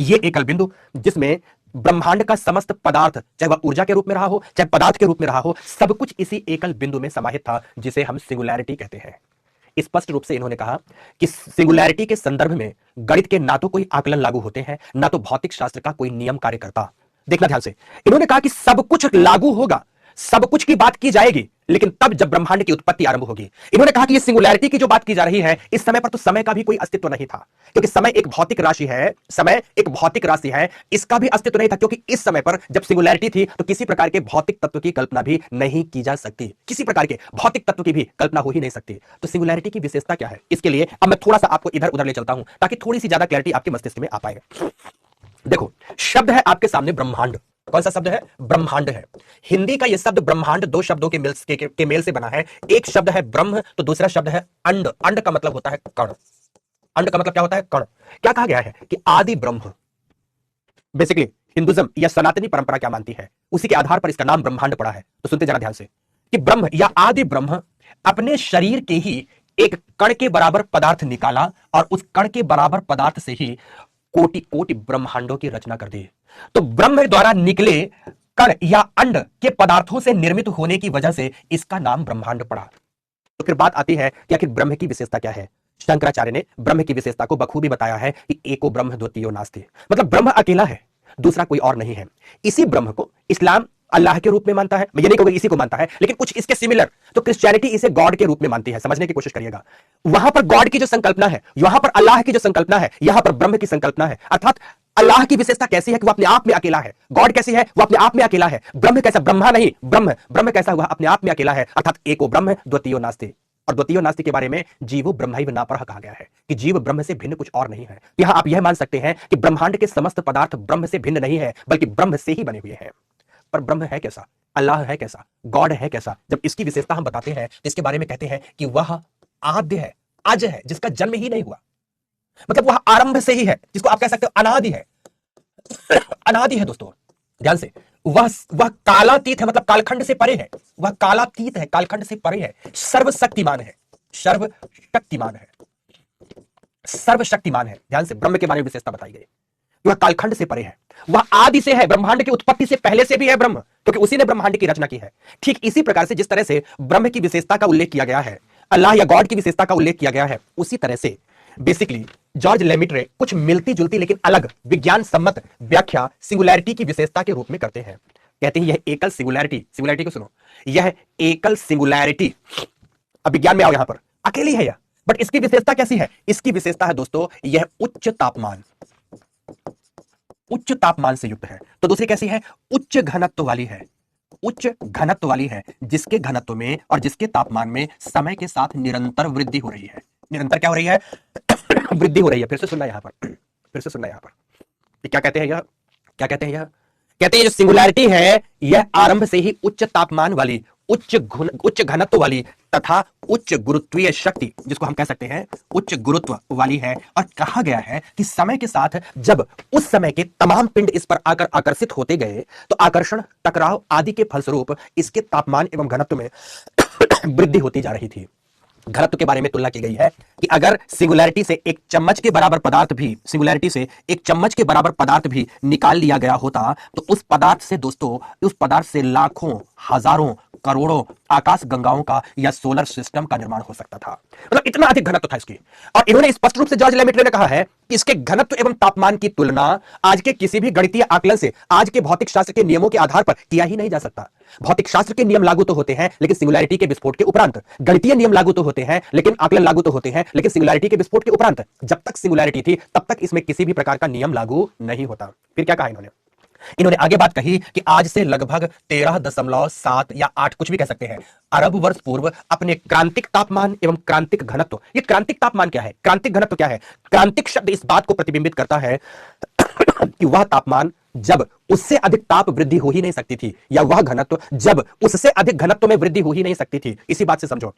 यह एकल बिंदु जिसमें ब्रह्मांड का समस्त पदार्थ, चाहे वह ऊर्जा के रूप में रहा हो, चाहे पदार्थ के रूप में रहा हो, सब कुछ इसी एकल बिंदु में समाहित था, जिसे हम सिंगुलैरिटी कहते हैं। स्पष्ट रूप से इन्होंने कहा कि सिंगुलैरिटी के संदर्भ में गणित के ना तो कोई आकलन लागू होते हैं, ना तो भौतिक शास्त्र का कोई नियम कार्य करता। देखना ध्यान से, इन्होंने कहा कि सब कुछ लागू होगा, सब कुछ की बात की जाएगी, लेकिन तब जब ब्रह्मांड की उत्पत्ति आरंभ होगी। इन्होंने कहा कि ये सिंगुलैरिटी की जो बात की जा रही है, इस समय पर तो समय का भी कोई अस्तित्व नहीं था, क्योंकि समय एक भौतिक राशि है, समय एक भौतिक राशि है, इसका भी अस्तित्व नहीं था, क्योंकि इस समय पर जब सिंगुलैरिटी थी तो किसी प्रकार के भौतिक तत्व की कल्पना भी नहीं की जा सकती, किसी प्रकार के भौतिक तत्व की भी कल्पना हो ही नहीं सकती। तो सिंगुलैरिटी की विशेषता क्या है, इसके लिए अब मैं थोड़ा सा आपको इधर उधर ले चलता हूं, ताकि थोड़ी सी ज्यादा क्लैरिटी आपके मस्तिष्क में आ पाए। देखो, शब्द है आपके सामने ब्रह्मांड। कौन सा शब्द है? ब्रह्मांड है। हिंदी का यह शब्द ब्रह्मांड दो शब्दों के मेल से बना है। एक शब्द है ब्रह्म, तो दूसरा शब्द है अंड। अंड का मतलब होता है कण। अंड का मतलब क्या होता है? कण। क्या कहा गया है कि आदि ब्रह्म, बेसिकली हिंदुइज्म या सनातनी परंपरा क्या मानती है, उसी के आधार पर इसका नाम ब्रह्मांड पड़ा है। तो सुनते जरा ध्यान से कि ब्रह्म या आदि ब्रह्म अपने शरीर के ही एक कण के बराबर पदार्थ निकाला, और उस कण के बराबर पदार्थ से ही कोटि कोटि ब्रह्मांडों की रचना कर दी। तो ब्रह्म द्वारा निकले कण या अंड के पदार्थों से निर्मित होने की वजह से इसका नाम ब्रह्मांड पड़ा। तो फिर बात आती है कि आखिर ब्रह्म की विशेषता क्या है। शंकराचार्य ने ब्रह्म की विशेषता को बखूबी बताया है कि एको ब्रह्म द्वितीयो नास्ति, मतलब ब्रह्म अकेला है, दूसरा कोई और नहीं है। इसी ब्रह्म को इस्लाम अल्लाह के रूप में मानता है, मैं ये नहीं कहूंगा इसी को मानता है, लेकिन कुछ इसके सिमिलर। तो क्रिश्चियनिटी इसे गॉड के रूप में मानती है। समझने की कोशिश करिएगा, वहां पर गॉड की जो संकल्पना है, यहां पर अल्लाह की जो संकल्पना है, यहां पर ब्रह्म की संकल्पना है। अर्थात अल्लाह की विशेषता कैसी है कि वो अपने आप में अकेला है, गॉड कैसी है, वो अपने आप में अकेला है। ब्रह्म कैसा? ब्रह्मा नहीं, ब्रह्म। ब्रह्म कैसा हुआ? अपने आप में अकेला है, अर्थात एको ब्रह्म द्वितीयो नास्ति। और द्वितीयो नास्ति के बारे में जीवो ब्रह्मैव नापरः कहा गया है कि जीव ब्रह्म से भिन्न कुछ और नहीं है। यहां आप यह मान सकते हैं कि ब्रह्मांड के समस्त पदार्थ ब्रह्म से भिन्न नहीं है, बल्कि ब्रह्म से ही बने हुए हैं। पर ब्रह्म है कैसा? अल्लाह है कैसा, गॉड है कैसा, जब इसकी विशेषता हम बताते हैं तो इसके बारे में कहते हैं कि वह आद्य है, अज है, जिसका जन्म ही नहीं हुआ, मतलब वह आरंभ से ही है, जिसको आप कह सकते हो अनादि है, अनादि है दोस्तों, ध्यान से। वह कालातीत है, मतलब कालखंड से परे है, वह कालातीत है, कालखंड से परे है, सर्वशक्तिमान है, सर्वशक्तिमान है, सर्वशक्तिमान है। ध्यान से, ब्रह्म के बारे में विशेषता बताई गई, वह कालखंड से परे है, वह आदि से है, ब्रह्मांड की उत्पत्ति से पहले से भी है ब्रह्म, क्योंकि उसी ने ब्रह्मांड की रचना की है। ठीक इसी प्रकार से जिस तरह से ब्रह्म की विशेषता का उल्लेख किया गया है, अल्लाह या गॉड की विशेषता का उल्लेख किया गया है, उसी तरह से बेसिकली जॉर्ज लेमिट्रे कुछ मिलती जुलती लेकिन अलग विज्ञान सम्मत व्याख्या सिंगुलैरिटी की विशेषता के रूप में करते हैं। कहते हैं यह एकल सिंगुलैरिटी, सिंगुलैरिटी को सुनो, यह एकल सिंगुलैरिटी, अब विज्ञान में आओ, यहां पर अकेली है यह, बट इसकी विशेषता कैसी है? इसकी विशेषता है दोस्तों, यह उच्च तापमान, उच्च तापमान से युक्त है। तो दूसरी कैसी है? उच्च घनत्व वाली है, उच्च घनत्व वाली है, जिसके घनत्व में और जिसके तापमान में समय के साथ निरंतर वृद्धि हो रही है। निरंतर क्या हो रही है? वृद्धि हो रही है। फिर से सुनना यहां पर, फिर से सुनना यहां पर, क्या कहते हैं यह, क्या कहते हैं यह? कहते हैं जो सिंगुलैरिटी है यह आरंभ से ही उच्च तापमान वाली, उच्च घनत्व वाली तथा उच्च गुरुत्वीय शक्ति, जिसको हम कह सकते हैं उच्च गुरुत्व वाली है। और कहा गया है कि समय के साथ जब उस समय के तमाम पिंड इस पर आकर आकर्षित होते गए तो आकर्षण, टकराव आदि के फलस्वरूप इसके तापमान एवं घनत्व में वृद्धि होती जा रही थी। घनत्व के बारे में तुलना की गई है कि अगर सिंगुलैरिटी से एक चम्मच के बराबर पदार्थ भी, सिंगुलैरिटी से एक चम्मच के बराबर पदार्थ भी निकाल लिया गया होता तो उस पदार्थ से दोस्तों, उस पदार्थ से लाखों, हजारों, करोड़ों आकाश गंगाओं का या सोलर सिस्टम का निर्माण हो सकता था। मतलब इतना अधिक घनत्व था इसकी। और इन्होंने स्पष्ट रूप से, जॉर्ज लेमिट्रे ने कहा है कि इसके घनत्व एवं तापमान की तुलना आज के किसी भी गणितीय आकलन से, आज के भौतिक शास्त्र के नियमों के आधार पर किया ही नहीं जा सकता। भौतिक शास्त्र के नियम लागू तो होते हैं लेकिन सिंगुलैरिटी के विस्फोट के उपरांत, गणितीय नियम लागू तो होते हैं लेकिन आकलन लागू तो होते हैं लेकिन सिंगुलैरिटी के विस्फोट के उपरांत, जब तक सिंगुलैरिटी थी तब तक इसमें किसी भी प्रकार का नियम लागू नहीं होता। फिर क्या कहा इन्होंने? इन्होंने आगे बात कही कि आज से लगभग 13.7 या 8 कुछ भी कह सकते हैं अरब वर्ष पूर्व अपने क्रांतिक तापमान एवं क्रांतिक घनत्व, ये क्रांतिक तापमान क्या है, क्रांतिक घनत्व क्या है? क्रांतिक शब्द इस बात को प्रतिबिंबित करता है कि वह तापमान जब उससे अधिक ताप वृद्धि हो ही नहीं सकती थी, या वह घनत्व जब उससे अधिक घनत्व में वृद्धि हो ही नहीं सकती थी। इसी बात से समझो,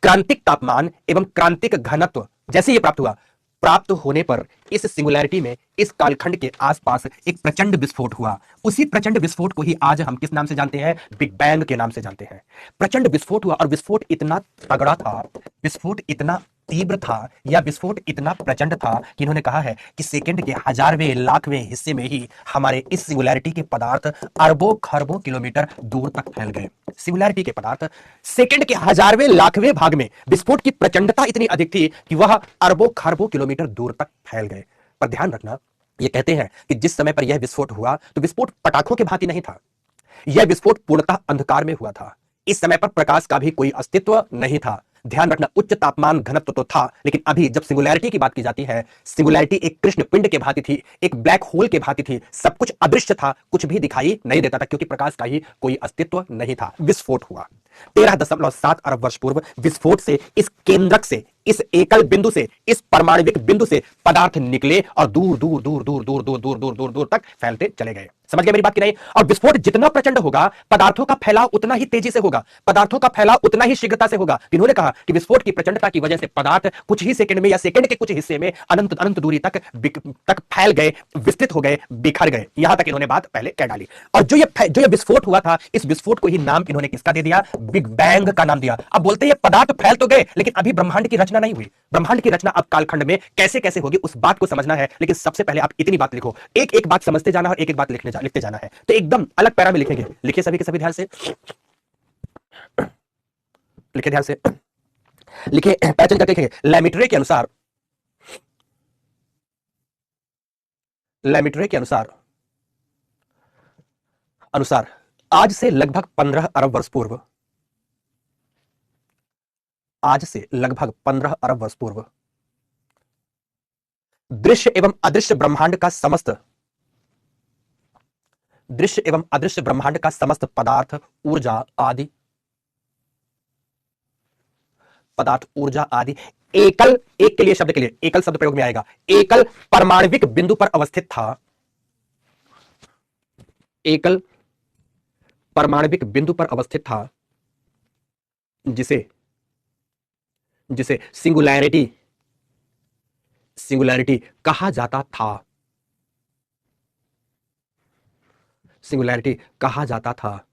क्रांतिक तापमान एवं क्रांतिक घनत्व जैसे ये प्राप्त हुआ, प्राप्त होने पर इस सिंगुलैरिटी में, इस कालखंड के आसपास एक प्रचंड विस्फोट हुआ। उसी प्रचंड विस्फोट को ही आज हम किस नाम से जानते हैं? बिग बैंग के नाम से जानते हैं। प्रचंड विस्फोट हुआ और विस्फोट इतना तगड़ा था, विस्फोट इतना तीव्र था या विस्फोट इतना प्रचंड था कि इन्होंने कहा है कि सेकंड के हजारवें लाखवें हिस्से में ही हमारे इस सिंगुलैरिटी के पदार्थ अरबों खरबों किलोमीटर दूर तक फैल गए। सिंगुलैरिटी के पदार्थ सेकंड के हजारवें लाखवें भाग में विस्फोट की प्रचंडता इतनी अधिक थी कि वह अरबों खरबों किलोमीटर दूर तक फैल गए। पर ध्यान रखना, यह कहते हैं कि जिस समय पर यह विस्फोट हुआ तो विस्फोट पटाखों के भांति नहीं था, यह विस्फोट पूर्णतः अंधकार में हुआ था। इस समय पर प्रकाश का भी कोई अस्तित्व नहीं था। ध्यान रखना, उच्च तापमान घनत्व तो था, लेकिन अभी जब सिंगुलैरिटी की बात की जाती है, सिंगुलैरिटी एक कृष्ण पिंड के भांति थी, एक ब्लैक होल के भांति थी, सब कुछ अदृश्य था, कुछ भी दिखाई नहीं देता था क्योंकि प्रकाश का ही कोई अस्तित्व नहीं था। विस्फोट हुआ 13.7 अरब वर्ष पूर्व। विस्फोट से, इस केंद्रक से, इस एकल बिंदु से, इस परमाणविक बिंदु से पदार्थ निकले और दूर दूर दूर दूर दूर दूर दूर दूर दूर दूर तक फैलते चले गए। समझ गए मेरी बात की नहीं? और विस्फोट जितना प्रचंड होगा, पदार्थों का फैलाव उतना ही तेजी से होगा, पदार्थों का फैलाव उतना ही शीघ्रता से होगा। इन्होंने कहा कि विस्फोट की प्रचंडता की वजह से पदार्थ कुछ ही सेकंड में या सेकंड के कुछ हिस्से में अनंत अनंत दूरी तक फैल गए, विस्तृत हो गए, बिखर गए। यहां तक इन्होंने बात पहले कह डाली। और जो ये विस्फोट हुआ था, इस विस्फोट को ही नाम इन्होंने किसका दे दिया? बिग बैंग का नाम दिया। अब बोलते हैं पदार्थ फैल तो गए लेकिन अभी ब्रह्मांड की रचना नहीं हुई। ब्रह्मांड की रचना अब कालखंड में कैसे कैसे होगी उस बात को समझना है। लेकिन सबसे पहले आप इतनी बात लिखो, एक एक बात समझते जाना और एक एक बात लिखते जाना है। तो एकदम अलग पैरा में लिखेंगे, लिखिए सभी के सभी ध्यान से, लिखिए ध्यान से, लिखिए पहचान करके लिखेंगे। लेमिट्रे के अनुसार, लेमिट्रे के अनुसार आज से लगभग 15 अरब वर्ष पूर्व, आज से लगभग 15 अरब वर्ष पूर्व दृश्य एवं अदृश्य ब्रह्मांड का समस्त, दृश्य एवं अदृश्य ब्रह्मांड का समस्त पदार्थ, ऊर्जा आदि, पदार्थ, ऊर्जा आदि एकल, एक के लिए, शब्द के लिए एकल शब्द प्रयोग में आएगा, एकल परमाणविक बिंदु पर अवस्थित था, एकल परमाणविक बिंदु पर अवस्थित था, जिसे जिसे सिंगुलैरिटी सिंगुलैरिटी कहा जाता था। सिंगुलैरिटी कहा जाता था।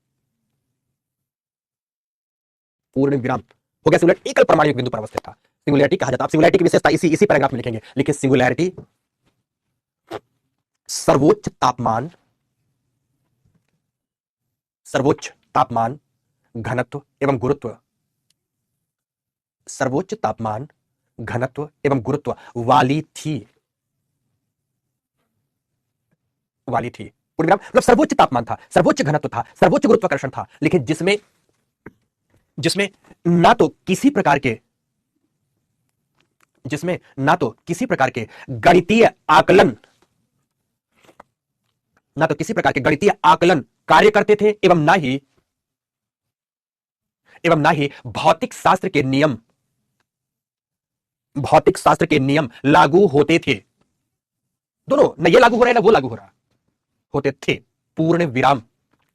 पूर्ण विराम हो गया। सिंगुलैरिटी एकल परमाणु बिंदु पर अवस्थित था, सिंगुलैरिटी कहा जाता। आप सिंगुलैरिटी की विशेषता इसी पैराग्राफ में लिखेंगे। लिखिए सिंगुलैरिटी सर्वोच्च तापमान, सर्वोच्च तापमान, घनत्व एवं गुरुत्व, सर्वोच्च तापमान, घनत्व एवं गुरुत्व वाली थी। पूर्ण विराम मतलब सर्वोच्च तापमान था, सर्वोच्च घनत्व था, सर्वोच्च गुरुत्वाकर्षण था, लेकिन जिसमें जिसमें ना तो किसी प्रकार के गणितीय आकलन कार्य करते थे, एवं ना ही भौतिक शास्त्र के नियम लागू होते थे। दोनों, न ये लागू हो रहा है ना वो लागू हो रहा होते थे। पूर्ण विराम।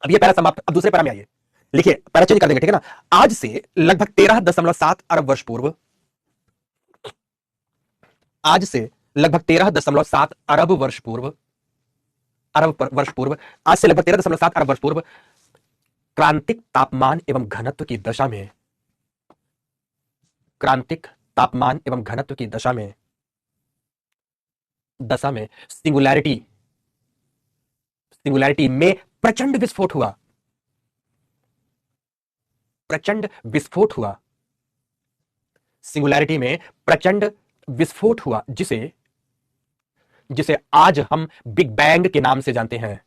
अब ये पैरा समाप्त। अब दूसरे पैरा में आइए, लिखिए पैरा चेंज कर देंगे, ठीक है ना। आज से लगभग 13.7 अरब वर्ष पूर्व, आज से लगभग 13.7 अरब वर्ष पूर्व, आज से लगभग 13.7 अरब वर्ष पूर्व क्रांतिक तापमान एवं घनत्व की दशा में, सिंगुलैरिटी में प्रचंड विस्फोट हुआ। सिंगुलैरिटी में प्रचंड विस्फोट हुआ, जिसे आज हम बिग बैंग के नाम से जानते हैं।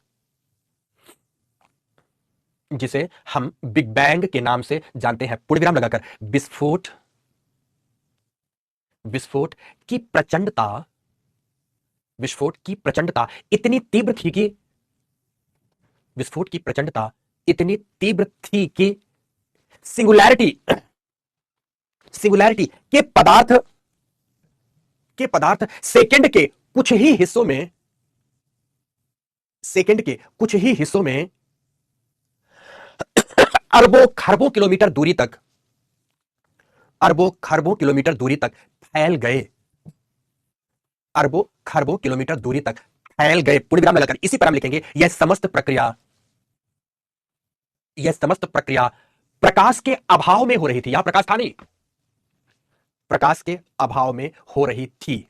पूर्ण विराम लगाकर विस्फोट की प्रचंडता इतनी तीव्र थी कि सिंगुलैरिटी के पदार्थ सेकंड के कुछ ही हिस्सों में अरबों खरबों किलोमीटर दूरी तक फैल गए। पूर्ण विराम लगाकर इसी पर हम लिखेंगे यह समस्त प्रक्रिया प्रकाश के अभाव में हो रही थी। यहां प्रकाश था नहीं, प्रकाश के अभाव में हो रही थी।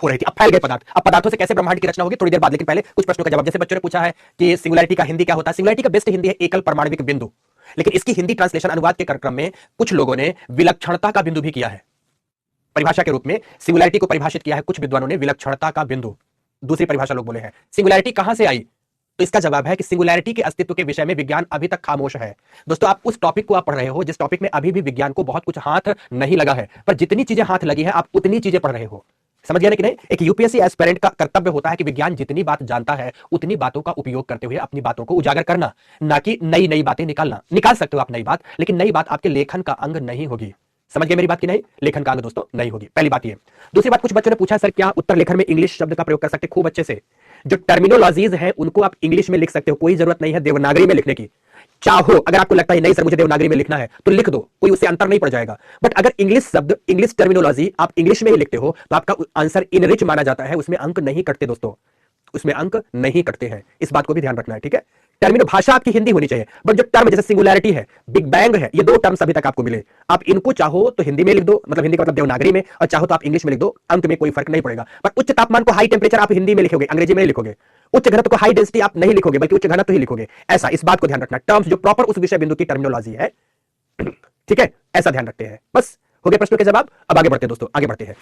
अब फैल गए पदार्थ। अब पदार्थों से कैसे ब्रह्मांड की रचना होगी थोड़ी देर बाद, लेकिन पहले कुछ प्रश्नों का जवाब। जैसे बच्चों ने पूछा है कि सिंगुलैरिटी का हिंदी क्या होता है। सिंगुलैरिटी का बेस्ट हिंदी है एकल परमाणविक बिंदु, लेकिन इसकी हिंदी ट्रांसलेशन अनुवाद के कार्यक्रम में कुछ लोगों ने विलक्षणता का बिंदु भी किया है। परिभाषा के रूप में सिंगुलैरिटी को परिभाषित किया है कुछ विद्वानों ने विलक्षणता का बिंदु। दूसरी परिभाषा लोग बोले हैं। सिंगुलैरिटी कहां से आई, तो इसका जवाब है कि सिंगुलैरिटी के अस्तित्व के विषय में विज्ञान अभी तक खामोश है। दोस्तों, आप उस टॉपिक को आप पढ़ रहे हो जिस टॉपिक में अभी भी विज्ञान को बहुत कुछ हाथ नहीं लगा है, पर जितनी चीजें हाथ लगी है आप उतनी चीजें पढ़ रहे हो। समझ गया ना कि नहीं। एक यूपीएससी एस्पिरेंट का कर्तव्य होता है कि विज्ञान जितनी बात जानता है उतनी बातों का उपयोग करते हुए अपनी बातों को उजागर करना, ना कि नई नई बातें निकालना। निकाल सकते हो आप नई बात, लेकिन नई बात आपके लेखन का अंग नहीं होगी। समझ गए मेरी बात की नहीं। लेखन का अंग दोस्तों नहीं होगी, पहली बात ये। दूसरी बात, कुछ बच्चों ने पूछा सर क्या उत्तर लेखन में इंग्लिश शब्द का प्रयोग कर सकते। खूब अच्छे से जो टर्मिनोलॉजीज है उनको आप इंग्लिश में लिख सकते हो, कोई जरूरत नहीं है देवनागरी में लिखने की। चाहो, अगर आपको लगता है नहीं सर मुझे देवनागरी में लिखना है तो लिख दो, कोई उससे अंतर नहीं पड़ जाएगा। बट अगर इंग्लिश शब्द, इंग्लिश टर्मिनोलॉजी आप इंग्लिश में ही लिखते हो तो आपका आंसर इनरिच माना जाता है, उसमें अंक नहीं कटते दोस्तों, उसमें अंक नहीं कटते हैं। इस बात को भी ध्यान रखना है, ठीक है। टर्मिनो भाषा आपकी हिंदी होनी चाहिए, बट जो टर्म जैसे सिंगुलैरिटी है, बिग बैंग है, ये दो टर्म्स अभी तक आपको मिले। आप इनको चाहो तो हिंदी में लिख दो, मतलब हिंदी का मतलब देवनागरी में, और चाहो तो आप इंग्लिश में लिख दो, अंक में कोई फर्क नहीं पड़ेगा। पर उच्च तापमान को, हाई टेम्परेचर आप हिंदी में लिखोगे, अंग्रेजी में नहीं लिखोगे। उच्च घनत्व को, हाई डेंसिटी आप नहीं लिखोगे, बल्कि उच्च घनत्व ही लिखोगे। ऐसा, इस बात को ध्यान रखना। टर्म्स जो प्रॉपर उस विषय बिंदु की टर्मिनोलॉजी है, ठीक है, ऐसा ध्यान रखते हैं। बस हो गए प्रश्नों के जवाब। अब आगे बढ़ते हैं दोस्तों, आगे बढ़ते हैं।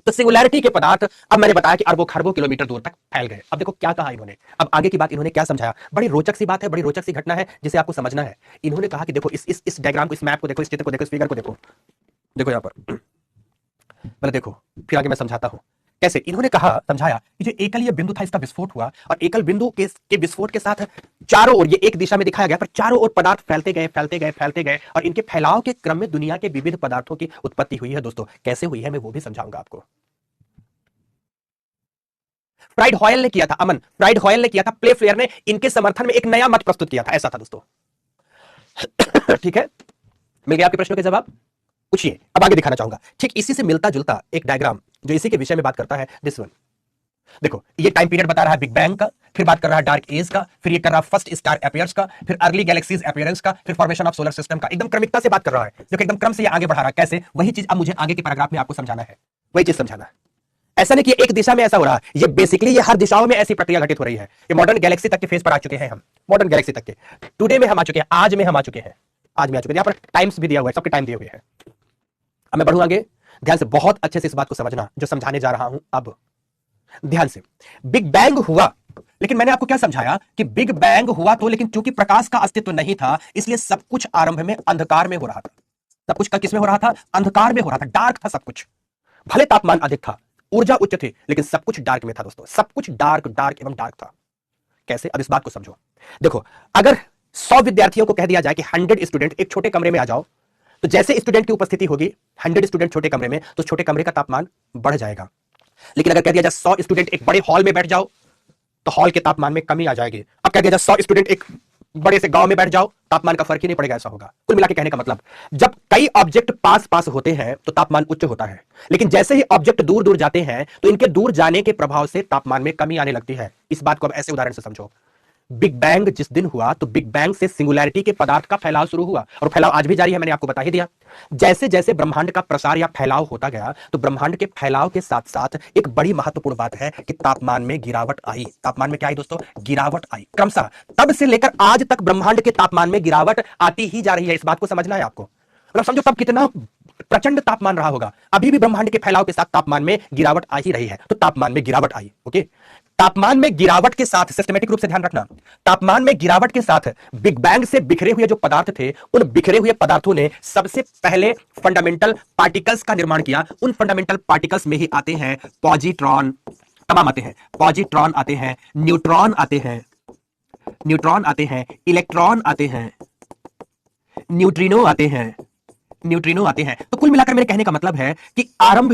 तो सिंगुलैरिटी के पदार्थ, अब मैंने बताया कि अरबों खरबों किलोमीटर दूर तक फैल गए। अब देखो क्या कहा इन्होंने, अब आगे की बात इन्होंने क्या समझाया। बड़ी रोचक सी बात है, बड़ी रोचक सी घटना है जिसे आपको समझना है। इन्होंने कहा कि देखो इस डायग्राम को, इस मैप को देखो, इस चित्र को देखो, इस फिगर को देखो, देखो यहां पर पहले देखो, फिर आगे मैं समझाता हूं कैसे। इन्होंने कहा, समझाया कि जो एकल ये बिंदु था इसका विस्फोट हुआ, और एकल बिंदु के विस्फोट के साथ चारों ओर, ये एक दिशा में दिखाया गया, पर चारों ओर पदार्थ फैलते गए, और इनके फैलाव के क्रम में दुनिया के विविध पदार्थों की उत्पत्ति हुई है। दोस्तों कैसे हुई है मैं वो भी समझाऊंगा आपको। फ्राइड हॉयल ने किया था, अमन, फ्राइड हॉयल ने किया था, प्ले फेयर ने इनके समर्थन में एक नया मत प्रस्तुत किया था, ऐसा था दोस्तों। ठीक है, मिल गया आपके प्रश्नों के जवाब। पूछिए, अब आगे दिखाना चाहूंगा। ठीक इसी से मिलता जुलता एक डायग्राम जो इसी के विषय में बात करता है, दिस वन। देखो, ये टाइम पीरियड बता रहा है बिग बैंग का, फिर बात कर रहा है डार्क एज का, फिर ये कर रहा है फर्स्ट स्टार अपीयर्स का, फिर अर्ली गैलेक्सीज अपीयरेंस का, फिर फॉर्मेशन ऑफ सोलर सिस्टम का। एकदम क्रमिकता से बात कर रहा है, जो कि एकदम क्रम से ये आगे बढ़ा रहा है। कैसे? वही चीज अब मुझे आगे के पैराग्राफ में आपको समझाना है, वही चीज समझाना है। ऐसा नहीं कि एक दिशा में ऐसा हो रहा है, ये बेसिकली ये हर दिशाओं में ऐसी प्रक्रिया घटित हो रही है। ये मॉडर्न गैलेक्सी तक के फेज पर आ चुके हैं हम, मॉडर्न गैलेक्सी तक के टुडे में हम आ चुके हैं, आज में हम आ चुके हैं, आज में आ चुके हैं। यहां पर टाइम्स भी दिया हुआ है, सबके टाइम दिए हुए हैं। अब मैं बढ़ूं आगे, ध्यान से, बहुत अच्छे से इस बात को समझना जो समझाने जा रहा हूं। अब ध्यान से, बिग बैंग हुआ, लेकिन मैंने आपको क्या समझाया कि बिग बैंग हुआ तो, लेकिन चूंकि प्रकाश का अस्तित्व नहीं था, इसलिए सब कुछ आरंभ में अंधकार में हो रहा था। सब कुछ का किसमें हो रहा था? अंधकार में हो रहा था, डार्क था सब कुछ। भले तापमान अधिक था, ऊर्जा उच्च थी, लेकिन सब कुछ डार्क में था दोस्तों, सब कुछ डार्क डार्क एवं डार्क था। कैसे? अब इस बात को समझो। देखो, अगर 100 विद्यार्थियों को कह दिया जाए कि 100 स्टूडेंट एक छोटे कमरे में आ जाओ, तो जैसे स्टूडेंट की उपस्थिति होगी 100 स्टूडेंट छोटे कमरे में, तो छोटे कमरे का तापमान बढ़ जाएगा। लेकिन अगर कह दिया जाए 100 स्टूडेंट एक बड़े हॉल में बैठ जाओ, तो हॉल के तापमान में कमी आ जाएगी। अब कह दिया जाए 100 स्टूडेंट एक बड़े से गांव में बैठ जाओ, तापमान का फर्क ही नहीं पड़ेगा, ऐसा होगा। कुल मिला के कहने का मतलब, जब कई ऑब्जेक्ट पास पास होते हैं तो तापमान उच्च होता है, लेकिन जैसे ही ऑब्जेक्ट दूर दूर जाते हैं तो इनके दूर जाने के प्रभाव से तापमान में कमी आने लगती है। इस बात को अब ऐसे उदाहरण से समझो। बिग बैंग जिस दिन हुआ, तो बिग बैंग से सिंगुलैरिटी के पदार्थ का फैलाव शुरू हुआ, और फैलाव आज भी जारी है, मैंने आपको बता ही दिया। जैसे जैसे ब्रह्मांड का प्रसार या फैलाव होता गया, तो ब्रह्मांड के फैलाव के साथ साथ एक बड़ी महत्वपूर्ण बात है कि तापमान में गिरावट आई। तापमान में क्या आई दोस्तों? गिरावट आई क्रमशः। तब से लेकर आज तक ब्रह्मांड के तापमान में गिरावट आती ही जा रही है। इस बात को समझना है आपको, मतलब समझो तब कितना प्रचंड तापमान रहा होगा। अभी भी ब्रह्मांड के फैलाव के साथ तापमान में गिरावट आ ही रही है, तो तापमान में गिरावट आई। ओके, तापमान में गिरावट के साथ, सिस्टमेटिक रूप से ध्यान रखना, तापमान में गिरावट के साथ बिग बैंग से बिखरे हुए जो पदार्थ थे, उन बिखरे हुए पदार्थों ने सबसे पहले फंडामेंटल पार्टिकल्स का निर्माण किया। उन फंडामेंटल पार्टिकल्स में ही आते हैं पॉजिट्रॉन, तमाम आते हैं, पॉजिट्रॉन आते हैं, न्यूट्रॉन आते हैं, न्यूट्रॉन आते हैं, इलेक्ट्रॉन आते हैं, न्यूट्रिनो आते हैं, न्यूट्रिनो आते हैं। तो कुल मिलाकर मेरे कहने का मतलब है कि आरंभ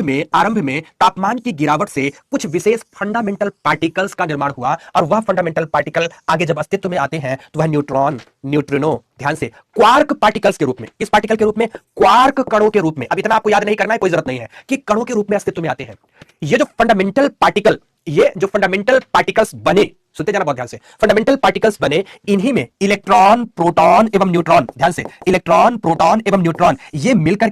में तापमान की गिरावट से कुछ विशेष फंडामेंटल पार्टिकल्स का निर्माण हुआ, और वह फंडामेंटल पार्टिकल आगे जब अस्तित्व में आते हैं तो वह न्यूट्रॉन, न्यूट्रिनो, ध्यान से, क्वार्क पार्टिकल्स के रूप में, किस पार्टिकल के रूप में? क्वार्क कणों के रूप में। अब इतना आपको याद नहीं करना है, कोई जरूरत नहीं है, कि कणों के रूप में अस्तित्व में आते हैं। ये जो फंडामेंटल पार्टिकल्स बने, सुनते जाना बहुत ध्यान से, फंडामेंटल पार्टिकल्स बने, इन्हीं में इलेक्ट्रॉन, प्रोटॉन एवं न्यूट्रॉन, ध्यान से, इलेक्ट्रॉन, प्रोटॉन एवं न्यूट्रॉन, ये मिलकर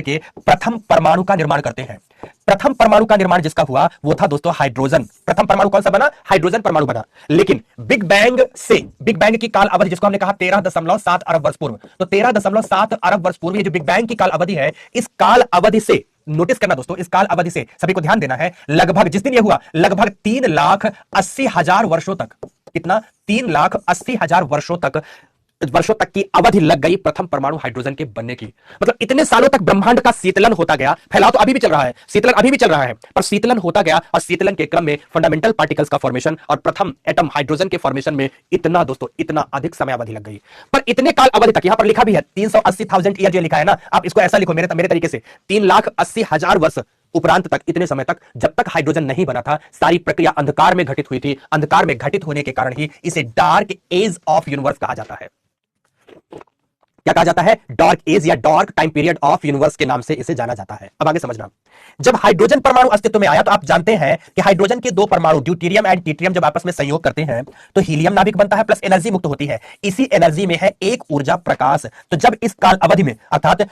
के प्रथम परमाणु का निर्माण करते हैं। प्रथम परमाणु का निर्माण जिसका हुआ वो था दोस्तों हाइड्रोजन। प्रथम परमाणु कौन सा बना? हाइड्रोजन परमाणु बना। लेकिन बिग बैंग की काल अवधि, जिसको हमने कहा 13.7 अरब वर्ष पूर्व, तो 13.7 अरब वर्ष पूर्व ये जो बिग बैंग की काल अवधि है, इस काल अवधि से, नोटिस करना दोस्तों, इस काल अवधि से सभी को ध्यान देना है, लगभग जिस दिन ये हुआ, लगभग 3,80,000 वर्षों तक, कितना? 3,80,000 वर्षों तक की अवधि लग गई प्रथम परमाणु हाइड्रोजन के बनने की। मतलब इतने सालों तक ब्रह्मांड का शीतलन होता गया, फैलाव तो अभी भी चल रहा है, शीतलन अभी भी चल रहा है, पर शीतलन होता गया, और शीतलन के क्रम में फंडामेंटल पार्टिकल्स का फॉर्मेशन और प्रथम एटम हाइड्रोजन के फॉर्मेशन में इतना दोस्तों, इतना अधिक समय अवधि लग गई। पर इतने काल अवधि तक, यहां पर लिखा भी है 380,000 ईयर जो लिखा है ना, आप इसको ऐसा लिखो मेरे तरीके से, 3,80,000 वर्ष उपरांत तक, इतने समय तक, जब तक हाइड्रोजन नहीं बना था, सारी प्रक्रिया अंधकार में घटित हुई थी। अंधकार में घटित होने के कारण ही इसे डार्क एज ऑफ यूनिवर्स कहा जाता है। क्या कहा जाता है? डार्क एज या dark time period of universe के नाम से इसे जाना जाता है। अब आगे समझना, जब हाइड्रोजन परमाणु अस्तित्व में आया, तो आप जानते हैं कि हाइड्रोजन के दो परमाणु ड्यूटेरियम एंड ट्रिटियम जब आपस में संयोग करते हैं, तो हीलियम नाभिक बनता है, प्लस एनर्जी मुक्त होती है। इसी एनर्जी में है एक ऊर्जा, प्रकाश। तो जब इस काल अवधि में, अर्थात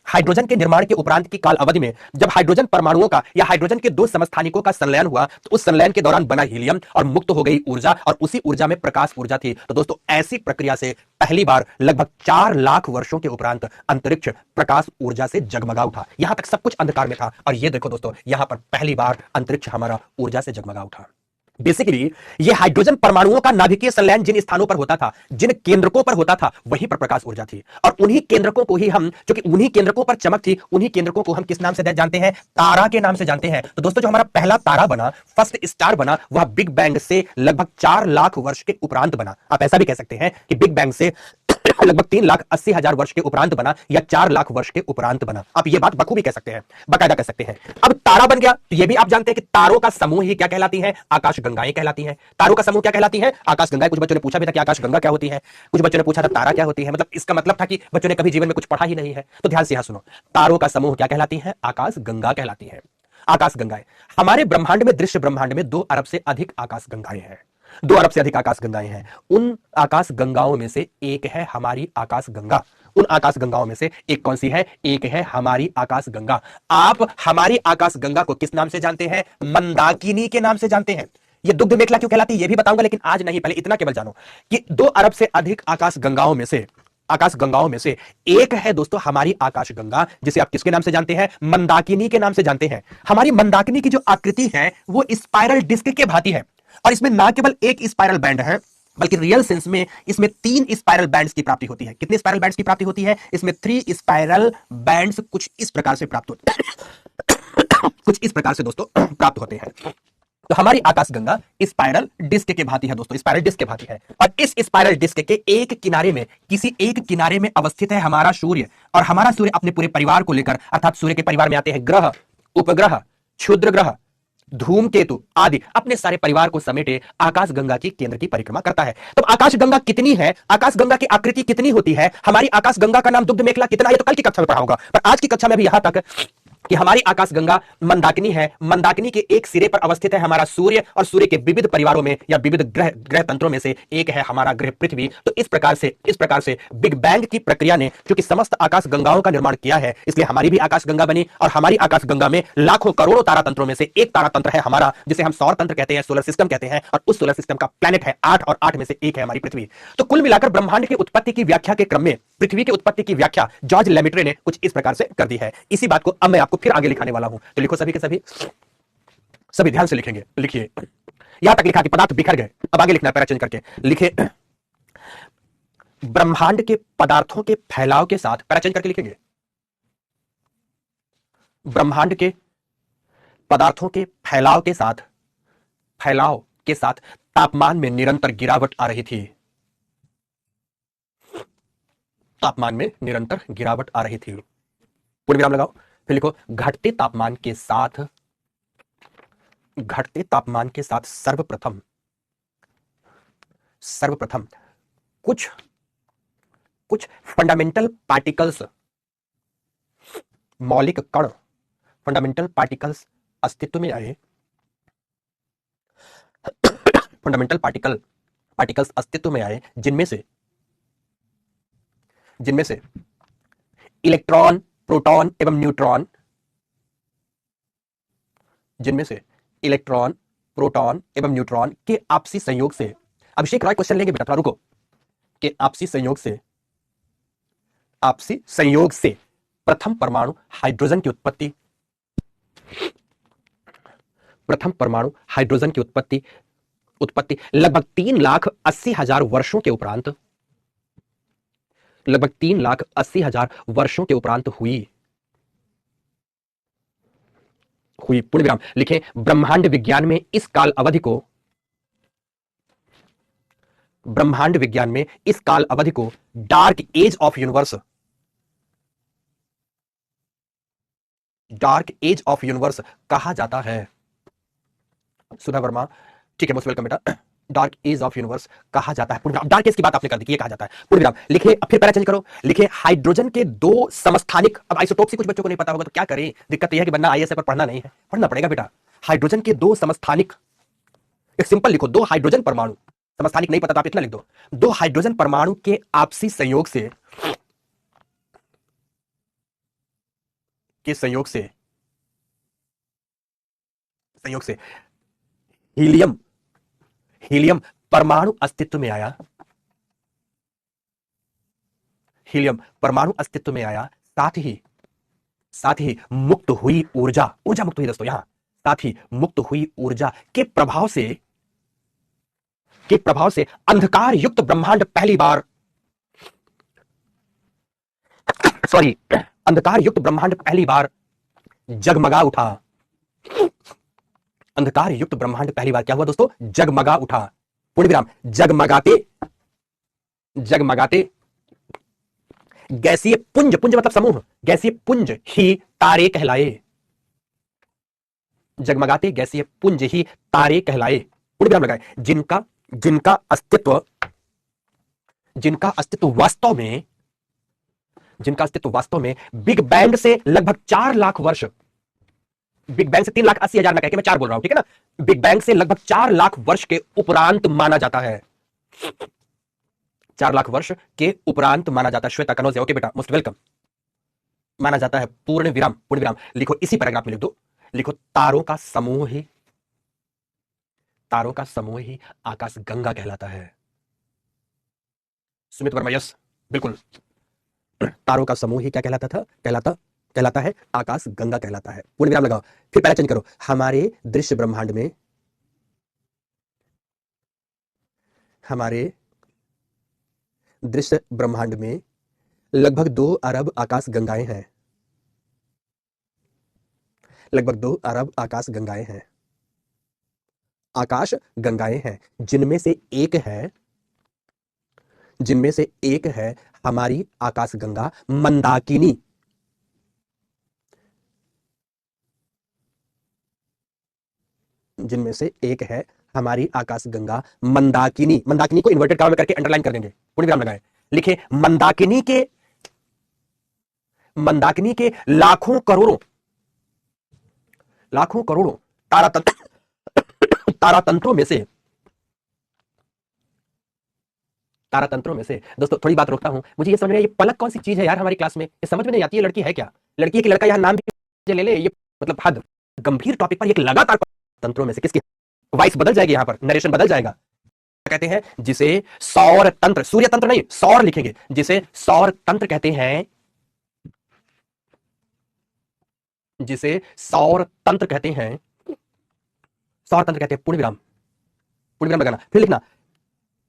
हाइड्रोजन के निर्माण के उपरांत की काल अवधि में, जब हाइड्रोजन परमाणुओं का या हाइड्रोजन के दो समस्थानिकों का संलयन हुआ, तो उस संलयन के दौरान बना हीलियम और मुक्त हो गई ऊर्जा, और उसी ऊर्जा में प्रकाश ऊर्जा थी। तो दोस्तों, ऐसी प्रक्रिया से पहली बार लगभग 4 लाख वर्षों के उपरांत अंतरिक्ष प्रकाश ऊर्जा से जगमगा उठा। यहां तक सब कुछ अंधकार में था, और ये देखो दोस्तों, यहां पर पहली बार अंतरिक्ष हमारा ऊर्जा से जगमगा उठा। बेसिकली ये हाइड्रोजन परमाणुओं का नाभिकीय संलयन जिन स्थानों पर होता था, जिन केंद्रकों पर होता था, वहीं पर प्रकाश ऊर्जा थी। और उन्हीं केंद्रकों को ही हम, जो कि उन्हीं केंद्रकों पर चमक थी, उन्हीं केंद्रकों को हम किस नाम से जानते हैं? तारा के नाम से जानते हैं। तो दोस्तों, जो हमारा पहला तारा बना, फर्स्ट स्टार बना, वह बिग बैंग से लगभग 4 लाख वर्ष के उपरांत बना। आप ऐसा भी कह सकते हैं कि बिग बैंग से लगभग 3,80,000 वर्ष के उपरांत बना या 4 लाख वर्ष के उपरांत बना। आप ये बात बखूबी कह सकते हैं, बकायदा कह सकते हैं। अब तारा बन गया तो ये भी आप जानते हैं कि तारों का समूह ही क्या कहलाती है? आकाश गंगाएं कहलाती हैं। तारों का समूह क्या कहलाती है? आकाश गंगाएं। कुछ बच्चों ने पूछा भी था कि आकाश गंगा क्या होती है, कुछ बच्चों ने पूछा था तारा क्या होती है। मतलब इसका मतलब था कि बच्चों ने कभी जीवन में कुछ पढ़ा ही नहीं है। तो ध्यान से यहां सुनो, तारों का समूह क्या कहलाती है? आकाश गंगा कहलाती है। आकाश गंगाएं। हमारे ब्रह्मांड में, दृश्य ब्रह्मांड में 2 अरब से अधिक आकाश गंगाएं हैं। 2 अरब से अधिक आकाश गंगाएं हैं। उन आकाश गंगाओं में से एक है हमारी आकाश गंगा। उन आकाश गंगाओं में से एक कौन सी है? एक है हमारी आकाश गंगा। आप हमारी आकाश गंगा को किस नाम से जानते हैं? मंदाकिनी के नाम से जानते हैं। ये दुग्ध मेखला क्यों कहलाती है ये भी बताऊंगा, लेकिन आज नहीं, पहले इतना केवल जानो कि 2 अरब से अधिक आकाश गंगाओं में से एक है दोस्तों हमारी आकाश गंगा, जिसे आप किसके नाम से जानते हैं? मंदाकिनी के नाम से जानते हैं। हमारी मंदाकिनी की जो आकृति है वो स्पाइरल डिस्क के भांति है, और इसमें ना केवल एक स्पाइरल बैंड है, बल्कि रियल सेंस में इसमें 3 स्पाइरल बैंड्स की प्राप्ति होती है। कितने स्पाइरल बैंड्स की प्राप्ति होती है? इसमें 3 स्पाइरल बैंड्स कुछ इस प्रकार से प्राप्त होते हैं। कुछ इस प्रकार से दोस्तों प्राप्त होते हैं। तो हमारी आकाश गंगा स्पाइरल डिस्क के भांति है दोस्तों, स्पाइरल डिस्क के भांति है। और इस स्पाइरल डिस्क के एक किनारे में, किसी एक किनारे में अवस्थित है हमारा सूर्य। और हमारा सूर्य अपने पूरे परिवार को लेकर, अर्थात सूर्य के परिवार में आते हैं ग्रह, उपग्रह, क्षुद्र ग्रह, धूमकेतु आदि, अपने सारे परिवार को समेटे आकाश गंगा की केंद्र की परिक्रमा करता है। तो आकाश गंगा कितनी है? आकाश गंगा की आकृति कितनी होती है? हमारी आकाश गंगा का नाम दुग्ध मेखला कितना? ये तो कल की कक्षा में पढ़ा होगा, पर आज की कक्षा में भी यहां तक कि हमारी आकाश गंगा मंदाकिनी है। मंदाकिनी के एक सिरे पर अवस्थित है हमारा सूर्य, और सूर्य के विविध परिवारों में या विविध ग्रह तंत्रों में से एक है हमारा ग्रह पृथ्वी। तो इस प्रकार से बिग बैंग की प्रक्रिया ने जो कि समस्त आकाश गंगाओं का निर्माण किया है, इसलिए हमारी भी आकाश गंगा बनी। और हमारी आकाश गंगा में लाखों करोड़ों तारा तंत्रों में से एक तारा तंत्र है हमारा, जिसे हम सौर तंत्र कहते हैं, सोलर सिस्टम कहते हैं। और उस सोलर सिस्टम का प्लैनेट है 8, और 8 में से एक है हमारी पृथ्वी। तो कुल मिलाकर ब्रह्मांड की उत्पत्ति की व्याख्या के क्रम में पृथ्वी की उत्पत्ति की व्याख्या जॉर्ज लेमेट्रे ने कुछ इस प्रकार से कर दी है। इसी बात को अब मैं आपको फिर आगे लिखाने वाला हूं। तो लिखो सभी के सभी, सभी ध्यान से लिखेंगे। लिखिए, यहां तक लिखा कि पदार्थ बिखर गए। अब आगे लिखना है पैरा चेंज करके। लिखे, ब्रह्मांड के पदार्थों के फैलाव के साथ, पैरा चेंज करके लिखेंगे, ब्रह्मांड के पदार्थों के फैलाव के साथ तापमान में निरंतर गिरावट आ रही थी। तापमान में निरंतर गिरावट आ रही थी। पूर्ण विराम लगाओ, फिर लिखो, घटते तापमान के साथ सर्वप्रथम कुछ फंडामेंटल पार्टिकल्स, मौलिक कण, फंडामेंटल पार्टिकल्स अस्तित्व में आए। फंडामेंटल पार्टिकल्स अस्तित्व में आए, जिनमें से इलेक्ट्रॉन, प्रोटॉन एवं न्यूट्रॉन, के आपसी संयोग से, अभिषेक रॉय क्वेश्चन लेंगे बेटा, थोड़ा रुको, के आपसी संयोग से प्रथम परमाणु हाइड्रोजन की उत्पत्ति लगभग 3,80,000 वर्षों के उपरांत, लगभग 3,80,000 वर्षों के उपरांत हुई। पूर्ण विराम। लिखें, ब्रह्मांड विज्ञान में इस काल अवधि को डार्क एज ऑफ यूनिवर्स कहा जाता है। सुना वर्मा, ठीक है, मोस्ट वेलकम बेटा। डार्क एज ऑफ यूनिवर्स कहा जाता है। डार्क एज की बात आपने कर दी, ये कहा जाता है। पूर्ण विराम। लिखे, फिर पैरा चेंज करो, लिखे, हाइड्रोजन के 2 समस्थानिक, अब आइसोटोप कुछ बच्चों को नहीं पता होगा तो क्या करें, दिक्कत यह है कि बनना आईएएस पर पढ़ना नहीं है, पढ़ना पड़ेगा बेटा। हाइड्रोजन के 2 समस्थानिक, एक सिंपल लिखो, 2 हाइड्रोजन परमाणु, समस्थानिक नहीं पता तो आप इतना लिख दो, 2 हाइड्रोजन परमाणु के आपसी संयोग से हीलियम परमाणु अस्तित्व में आया। साथ ही मुक्त हुई ऊर्जा मुक्त हुई दोस्तों, यहां साथ ही मुक्त हुई ऊर्जा के प्रभाव से अंधकार युक्त ब्रह्मांड पहली बार जगमगा उठा। अंधकार युक्त ब्रह्मांड पहली बार क्या हुआ दोस्तों? जगमगा उठा। पूर्ण विराम। जगमगाते गैसीय पुंज, पुंज मतलब समूह, गैसीय पुंज ही तारे कहलाए। जगमगाते गैसीय पुंज ही तारे कहलाए, पूर्ण विराम लगाए। जिनका जिनका अस्तित्व जिनका अस्तित्व वास्तव में जिनका अस्तित्व वास्तव में बिग बैंग से लगभग 4 लाख वर्ष, बिग बैंग से 3,80,000 ना कह के मैं 4 बोल रहा हूं, ठीक है ना, बिग बैंग से लगभग 4 लाख वर्ष के उपरांत माना जाता है। 4 लाख वर्ष के उपरांत माना जाता है। श्वेता कनौज, ओके बेटा, मोस्ट वेलकम। माना जाता है, पूर्ण विराम, पूर्ण विराम लिखो, इसी पैराग्राफ में लिख दो, लिखो तारों का समूह ही, तारों का समूह ही आकाश गंगा कहलाता है। सुमित वर्मा, यस बिल्कुल, तारों का समूह ही क्या कहलाता था, कहलाता है आकाश गंगा कहलाता है। पूर्ण विराम लगाओ, फिर पहला चेंज करो। हमारे दृश्य ब्रह्मांड में, हमारे दृश्य ब्रह्मांड में लगभग 2 अरब आकाश गंगाएं हैं, लगभग 2 अरब आकाश गंगाएं हैं, आकाश गंगाएं हैं, जिनमें से एक है, जिनमें से एक है हमारी आकाश गंगा मंदाकिनी। जिनमें से एक है हमारी आकाश गंगा मंदाकिनी। मंदाकिनी को इन्वर्टेड कॉमा में करके अंडरलाइन कर देंगे, पूर्ण विराम लगाएं, लिखे मंदाकिनी के लाखों करोड़ों, लाखों करोड़ों तारातंत्रों में से, तारातंत्रों में से, दोस्तों थोड़ी बात रोकता हूं, मुझे ये समझ में, ये पलक कौन सी चीज है यार हमारी क्लास में, ये समझ में नहीं आती है। लड़की है क्या, लड़की है कि लड़का, यहां नाम भी ले ले, ये मतलब हद, गंभीर टॉपिक पर ये लगातार तंत्रों में से किसकी वॉइस बदल जाएगी, यहां पर नरेशन बदल जाएगा। कहते हैं जिसे सौर तंत्र, सूर्य तंत्र नहीं, सौर लिखेंगे, जिसे सौर तंत्र कहते हैं, जिसे सौर तंत्र कहते हैं, सौर तंत्र कहते हैं, पूर्ण विराम, पूर्ण विराम लगाना, फिर लिखना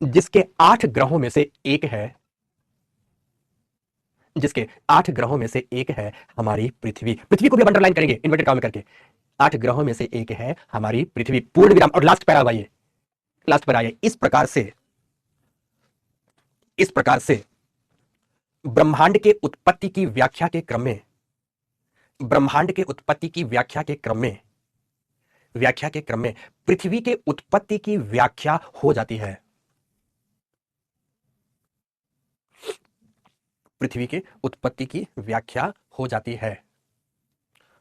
जिसके 8 ग्रहों में से एक है, जिसके 8 ग्रहों में से एक है हमारी पृथ्वी। पृथ्वी को भी अंडरलाइन करेंगे इन्वर्टेड कॉमा में करके, 8 ग्रहों में से एक है हमारी पृथ्वी, पूर्ण विराम। और लास्ट पैरा आइए, लास्ट पर आइए। इस प्रकार से ब्रह्मांड के उत्पत्ति की व्याख्या के क्रम में, ब्रह्मांड के उत्पत्ति की व्याख्या के क्रम में, व्याख्या के क्रम में पृथ्वी के उत्पत्ति की व्याख्या हो जाती है, पृथ्वी के उत्पत्ति की व्याख्या हो जाती है,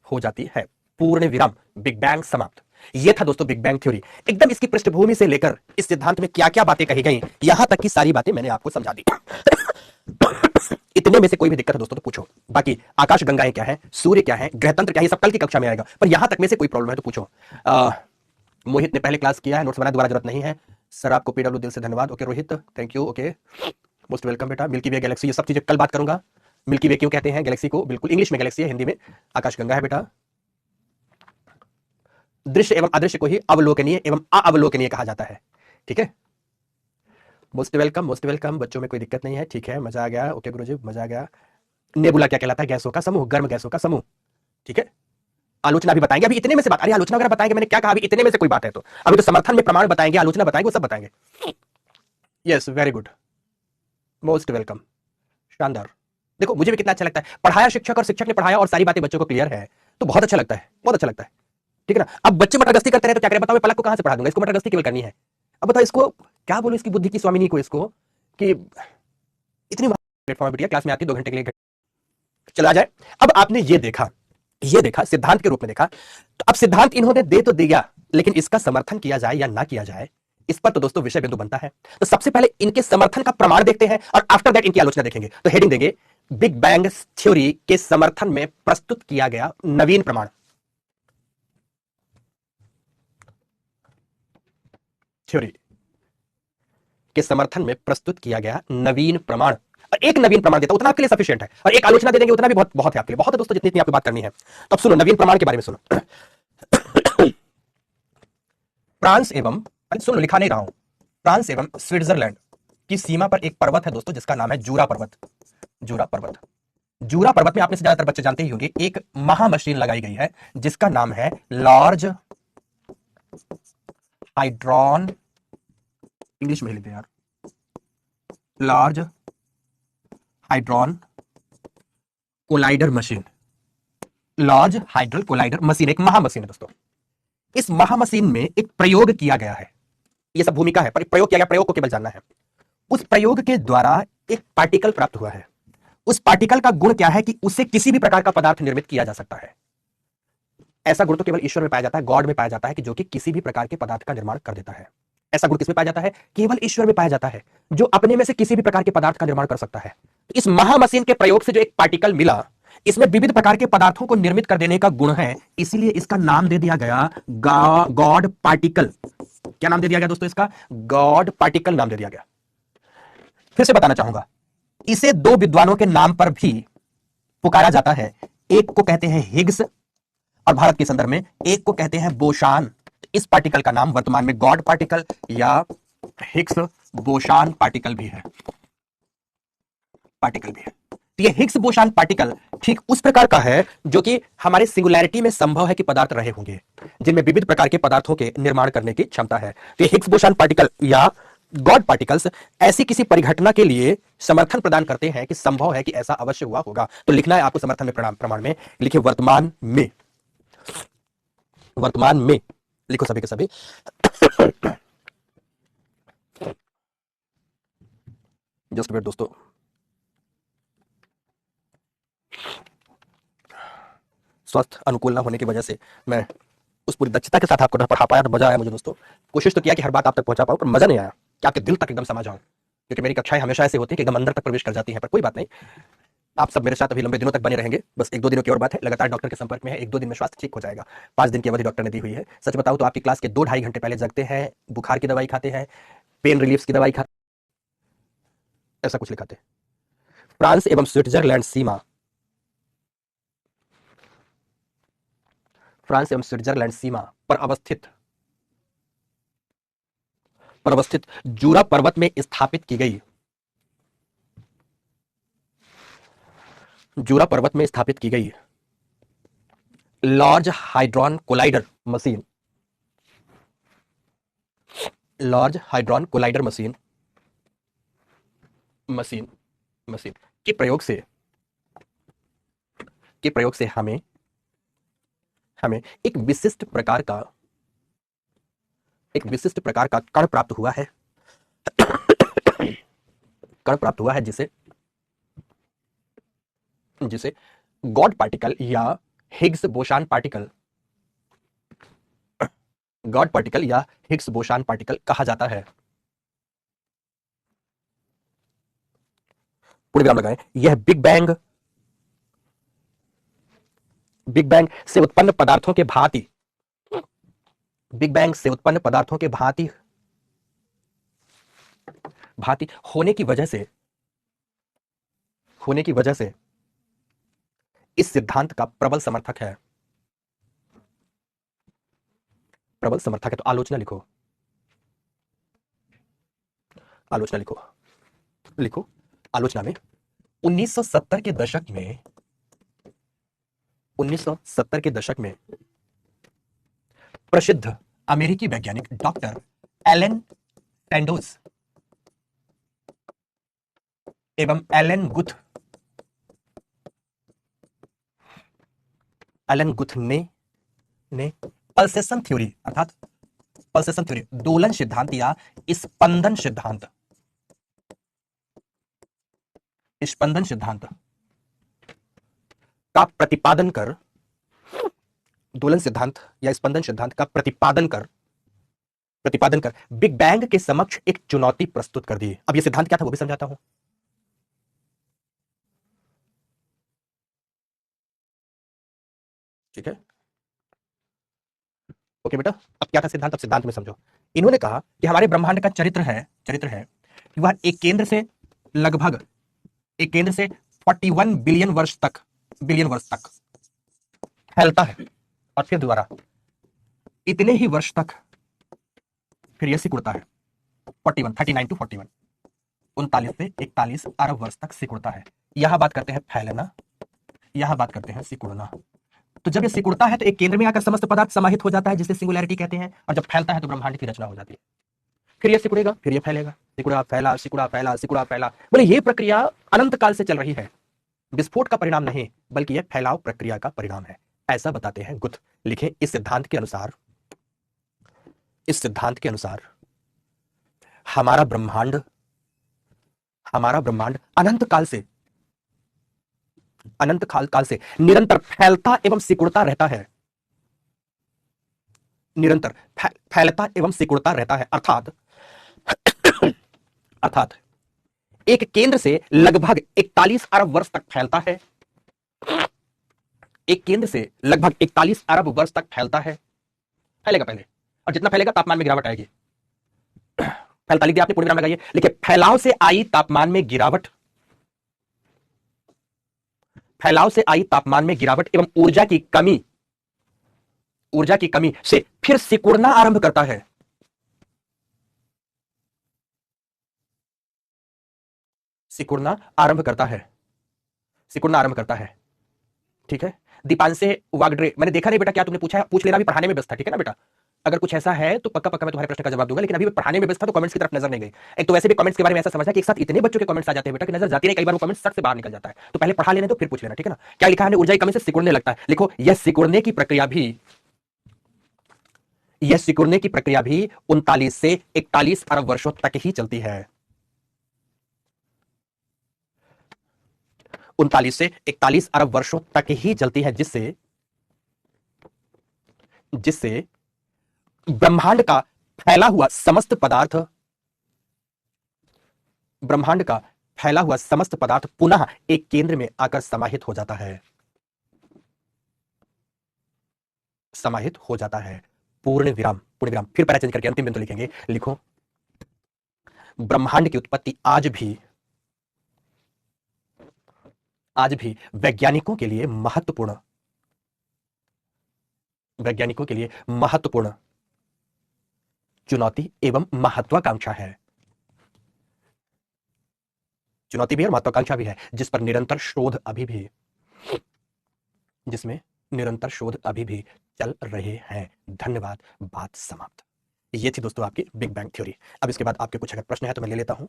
हो जाती है, पूर्ण विराम, बिग बैंग समाप्त। यह था दोस्तों बिग बैंग थ्योरी, एकदम इसकी पृष्ठभूमि से लेकर इस सिद्धांत में क्या क्या बातें कही गई, यहां तक की सारी बातें मैंने आपको समझा दी। इतने में से कोई भी दिक्कत है दोस्तों तो पूछो, बाकी आकाश गंगाएं क्या है, सूर्य क्या है, ग्रहतंत्र क्या है, सब कल की कक्षा में आएगा, पर यहां तक में से कोई प्रॉब्लम है तो पूछो। मोहित ने पहले क्लास किया है, नोट्स बनाने दोबारा जरूरत नहीं है सर, आपको पीडब्ल्यू दिल से धन्यवाद। Okay Rohit, thank you, okay most welcome बेटा। मिल्की वे गैलेक्सी, ये सब चीजें कल बात करूंगा। मिल्की वे क्यों कहते हैं गैलेक्सी को, बिल्कुल इंग्लिश में गैलेक्सी है, हिंदी में आकाश गंगा है बेटा। दृश्य एवं अदृश्य को ही अवलोकनीय एवं अवलोकनीय कहा जाता है, ठीक है। मोस्ट वेलकम, मोस्ट वेलकम, बच्चों में कोई दिक्कत नहीं है, ठीक है, मजा आ गया, ओके गुरुजी मजा आ गया। नेबुला क्या कहलाता है, गैसों का समूह, गर्म गैसों का समूह, ठीक है। आलोचना भी बताएंगे, अभी इतने में से बात, अरे आलोचना वगैरह बताएंगे, मैंने क्या कहा, अभी इतने में से कोई बात है तो, अभी तो समर्थन में प्रमाण बताएंगे, आलोचना बताएंगे, वो सब बताएंगे। Yes very good, most welcome, शानदार। देखो मुझे भी कितना अच्छा लगता है, पढ़ाया शिक्षक और शिक्षक ने पढ़ाया और सारी बातें बच्चों को क्लियर है, तो बहुत अच्छा लगता है, बहुत अच्छा लगता है, ठीक है ना। अब बच्चे मटरगस्ती करते रहे तो क्या करें, बताओ, मैं पलक को कहां से पढ़ा दूंगा, इसको मटरगस्ती केवल करनी है। अब बताओ इसको क्या बोलो, इसकी बुद्धि की स्वामिनी को, इसको कि इतनी प्लेटफॉर्म बिटिया क्लास में आती 2 घंटे के लिए चला जाए। अब आपने ये देखा सिद्धांत के रूप में देखा, तो अब सिद्धांत इन्होंने दे तो दिया, लेकिन इसका समर्थन किया जाए या ना किया जाए, इस पर तो दोस्तों विषय बिंदु बनता है। तो सबसे पहले इनके समर्थन का प्रमाण देखते हैं और आफ्टर दैट इनकी आलोचना देखेंगे। तो हेडिंग देंगे बिग बैंग थ्योरी के समर्थन में प्रस्तुत किया गया नवीन प्रमाण, थ्योरी के समर्थन में प्रस्तुत किया गया नवीन प्रमाण। और एक नवीन प्रमाण देता उतना आपके लिए सफिशिएंट है, और एक आलोचना दे देंगे उतना भी बहुत बहुत है आपके लिए, बहुत है दोस्तों, जितनी आपको बात करनी है। तो अब सुनो नवीन प्रमाण के बारे में सुनो। फ्रांस एवं, सुनो लिखा नहीं रहा हूं, फ्रांस एवं स्विट्जरलैंड की सीमा पर एक पर्वत है दोस्तों, जिसका नाम है जूरा पर्वत। जूरा पर्वत, जूरा पर्वत में आप में से ज्यादातर बच्चे जानते ही होंगे, एक महामशीन लगाई गई है जिसका नाम है लार्ज हाइड्रॉन, इंग्लिश में लिखते हैं यार, large hadron collider machine, large hadron collider machine एक महामशीन है दोस्तों। इस महामशीन में एक प्रयोग किया गया है, ये सब भूमिका है, पर प्रयोग किया गया, प्रयोग को केवल जानना है। उस प्रयोग के द्वारा एक पार्टिकल प्राप्त हुआ है। उस पार्टिकल का गुण क्या है कि उससे किसी भी प्रकार का पदार्थ निर्मित किया जा सकता है। ऐसा गुण तो केवल ईश्वर में पाया जाता है, गॉड में पाया जाता है, कि जो कि किसी भी प्रकार के पदार्थ का निर्माण कर देता है। ऐसा गुण किसमें पाया जाता है? केवल ईश्वर में पाया जाता है, जो अपने में से किसी भी प्रकार के पदार्थ का निर्माण कर सकता है। तो इस महामशीन के प्रयोग से जो एक पार्टिकल मिला, इसमें विविध प्रकार के पदार्थों को निर्मित कर देने का गुण है, इसीलिए इसका नाम दे दिया गया गॉड पार्टिकल। क्या नाम दे दिया गया दोस्तों? इसका गॉड पार्टिकल नाम दे दिया गया। फिर से बताना चाहूंगा, इसे दो विद्वानों के नाम पर भी पुकारा जाता है। एक को कहते हैं हिग्स और भारत के संदर्भ में एक को कहते हैं बोशान। इस पार्टिकल का नाम वर्तमान में गॉड पार्टिकल या हिग्स बोशान पार्टिकल भी है, तो ये हिग्स बोशान पार्टिकल ठीक उस प्रकार का है जो कि हमारे सिंगुलैरिटी में संभव है कि पदार्थ रहे होंगे, जिनमें विविध प्रकार के पदार्थों के निर्माण करने की क्षमता है। तो ये हिग्स बोशान पार्टिकल या गॉड पार्टिकल्स ऐसी किसी परिघटना के लिए समर्थन प्रदान करते हैं कि संभव है कि ऐसा अवश्य हुआ होगा। तो लिखना है आपको समर्थन में, प्रमाण में लिखिए वर्तमान में लिखो सभी के सभी। जस्ट वेट दोस्तों, स्वास्थ्य अनुकूल ना होने की वजह से मैं उस पूरी दक्षता के साथ आपको ना पढ़ा पाया, तो मजा आया मुझे दोस्तों। कोशिश तो किया कि हर बात आप तक पहुंचा पाऊं, पर मजा नहीं आया कि आपके दिल तक एकदम समा जाऊं, क्योंकि मेरी कक्षाएं हमेशा ऐसी होती है कि एकदम अंदर तक प्रवेश कर जाती हैं। पर कोई बात नहीं, आप सब मेरे साथ अभी लंबे दिनों तक बने रहेंगे। बस 1-2 दिनों की और बात है, लगातार डॉक्टर के संपर्क में है, 1-2 दिन में स्वास्थ्य ठीक हो जाएगा। 5 दिन की अवधि डॉक्टर ने दी हुई है। सच बताऊं तो आपकी क्लास के 2-2.5 घंटे पहले जगते हैं, बुखार की दवाई खाते हैं, पेन रिलीफ की दवाई खाते, ऐसा कुछ लिखाते। फ्रांस एवं स्विट्जरलैंड सीमा, फ्रांस एवं स्विट्जरलैंड सीमा पर अवस्थित जूरा पर्वत में स्थापित की गई, जूरा पर्वत में स्थापित की गई large hadron collider machine, large hadron collider machine के प्रयोग से हमें एक विशिष्ट प्रकार का कण प्राप्त हुआ है, जिसे गॉड पार्टिकल या हिग्स बोशान पार्टिकल कहा जाता है। पूर्ण विराम लगाएं। यह बिग बैंग से उत्पन्न पदार्थों के भांति होने की वजह से इस सिद्धांत का प्रबल समर्थक है। तो आलोचना लिखो। आलोचना में 1970 के दशक में प्रसिद्ध अमेरिकी वैज्ञानिक डॉक्टर एलन सैंडोज एवं एलन गुथ ने पल्सेशन थ्योरी दोलन सिद्धांत या स्पंदन सिद्धांत का प्रतिपादन कर, दोलन सिद्धांत या स्पंदन सिद्धांत का प्रतिपादन कर बिग बैंग के समक्ष एक चुनौती प्रस्तुत कर दी। अब यह सिद्धांत क्या था वो भी समझाता हूं। ठीक है, ओके बेटा। अब क्या था सिद्धांत? अब सिद्धांत में समझो। इन्होंने कहा कि हमारे ब्रह्मांड का चरित्र है कि वह एक केंद्र से 41 बिलियन वर्ष तक फैलता है, और फिर दोबारा इतने ही वर्ष तक फिर यह सिकुड़ता है। 39 to 41, 39 से 41 अरब वर्ष तक सिकुड़ता है। यहां बात करते हैं फैलना, यहां बात करते हैं सिकुड़ना। तो जब ये सिकुड़ता है तो एक केंद्र में आकर समस्त पदार्थ समाहित हो जाता है, जिसे सिंगुलैरिटी कहते हैं, और जब फैलता है तो ब्रह्मांड की रचना हो जाती है। फिर ये सिकुड़ेगा, फिर ये फैलेगा, सिकुड़ा फैला, बोले ये प्रक्रिया अनंत काल से चल रही है। विस्फोट का परिणाम नहीं, बल्कि यह फैलाव प्रक्रिया का परिणाम है, ऐसा बताते हैं गुथ। लिखें, इस सिद्धांत के अनुसार हमारा ब्रह्मांड अनंत काल से निरंतर फैलता एवं सिकुड़ता रहता है। निरंतर फैलता एवं सिकुड़ता रहता है, अर्थात एक केंद्र से लगभग 41 अरब वर्ष तक फैलता है। एक केंद्र से लगभग 41 अरब वर्ष तक फैलता है, फैलेगा पहले, और जितना फैलेगा तापमान में गिरावट आएगी। फैलता लिख दिया आपने, पूर्ण विराम लगाइए, लिखिए फैलाव से आई तापमान में गिरावट, फैलाव से आई तापमान में गिरावट एवं ऊर्जा की कमी से फिर सिकुड़ना आरंभ करता है। सिकुड़ना आरंभ करता है। ठीक है, दीपांशे वागड्रे, मैंने देखा नहीं बेटा क्या तुमने पूछा है, पूछ लेना, भी पढ़ाने में व्यस्त था, ठीक है ना बेटा। अगर कुछ ऐसा है तो पक्का मैं तुम्हारे प्रश्न का जवाब दूंगा, लेकिन अभी पढ़ाने में व्यस्त था तो कमेंट्स की तरफ नजर नहीं गई। एक तो वैसे भी कमेंट्स के बारे में ऐसा समझना कि एक साथ इतने बच्चों के कमेंट्स आ जाते हैं बेटा कि नजर जाती नहीं, कई बार वो कमेंट्स सट से बाहर निकल जाता है, तो पहले पढ़ा लेने दो फिर पूछ लेना, ठीक है ना। क्या लिखा है, ऊर्जा की कमी से सिकुड़ने लगता है। लिखो, यह सिकुड़ने की प्रक्रिया भी 39 से 41 अरब वर्षों तक ही चलती है। 39 से 41 अरब वर्षों तक ही चलती है, जिससे ब्रह्मांड का फैला हुआ समस्त पदार्थ पुनः एक केंद्र में आकर समाहित हो जाता है। पूर्ण विराम, फिर पैरा चेंज करके अंतिम बिंदु लिखेंगे। लिखो, ब्रह्मांड की उत्पत्ति आज भी वैज्ञानिकों के लिए महत्वपूर्ण चुनौती एवं महत्वाकांक्षा है। चुनौती भी है और महत्वाकांक्षा भी है, जिसमें निरंतर शोध अभी भी चल रहे हैं। धन्यवाद, बात समाप्त। ये थी दोस्तों आपकी बिग बैंग थ्योरी। अब इसके बाद आपके कुछ अगर प्रश्न है तो मैं ले लेता हूं,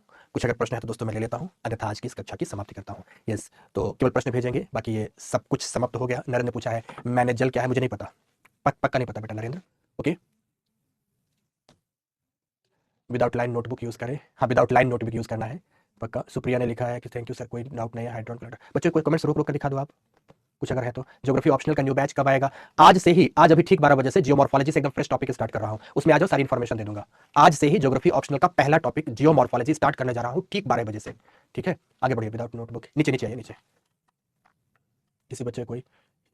अन्यथा आज की इस कक्षा की समाप्ति करता हूं। यस, तो केवल प्रश्न भेजेंगे, बाकी ये सब कुछ समाप्त हो गया। नरेंद्र ने पूछा है मैनेजल क्या है, मुझे नहीं पता, पक्का नहीं पता बेटा Narendra. Okay, without line notebook use करें, हाँ विदाउट लाइन नोटबुक यूज करना है पक्का। सुप्रिया ने लिखा है कि थैंक यू सर, कोई डाउट नहीं है। हाइड्रोन क्लटर, बच्चों कोई कमेंट्स रोक कर दिखा दो आप, कुछ अगर है तो। ज्योग्राफी ऑप्शनल का न्यू बैच कब आएगा? आज से ही, आज अभी ठीक 12 बजे से जियोमॉर्फोलॉजी से एकदम फ्रेश टॉपिक स्टार्ट कर रहा हूं, उसमें आ जाओ, सारी इन्फॉर्मेशन दे दूंगा। आज से ही ज्योग्राफी ऑप्शनल का पहला टॉपिक जियोमॉर्फोलॉजी स्टार्ट करने जा रहा हूं, ठीक 12 बजे से, ठीक है। आगे बढ़िए, विदाउट नोटबुक, नीचे आइए, नीचे। किसी बच्चे कोई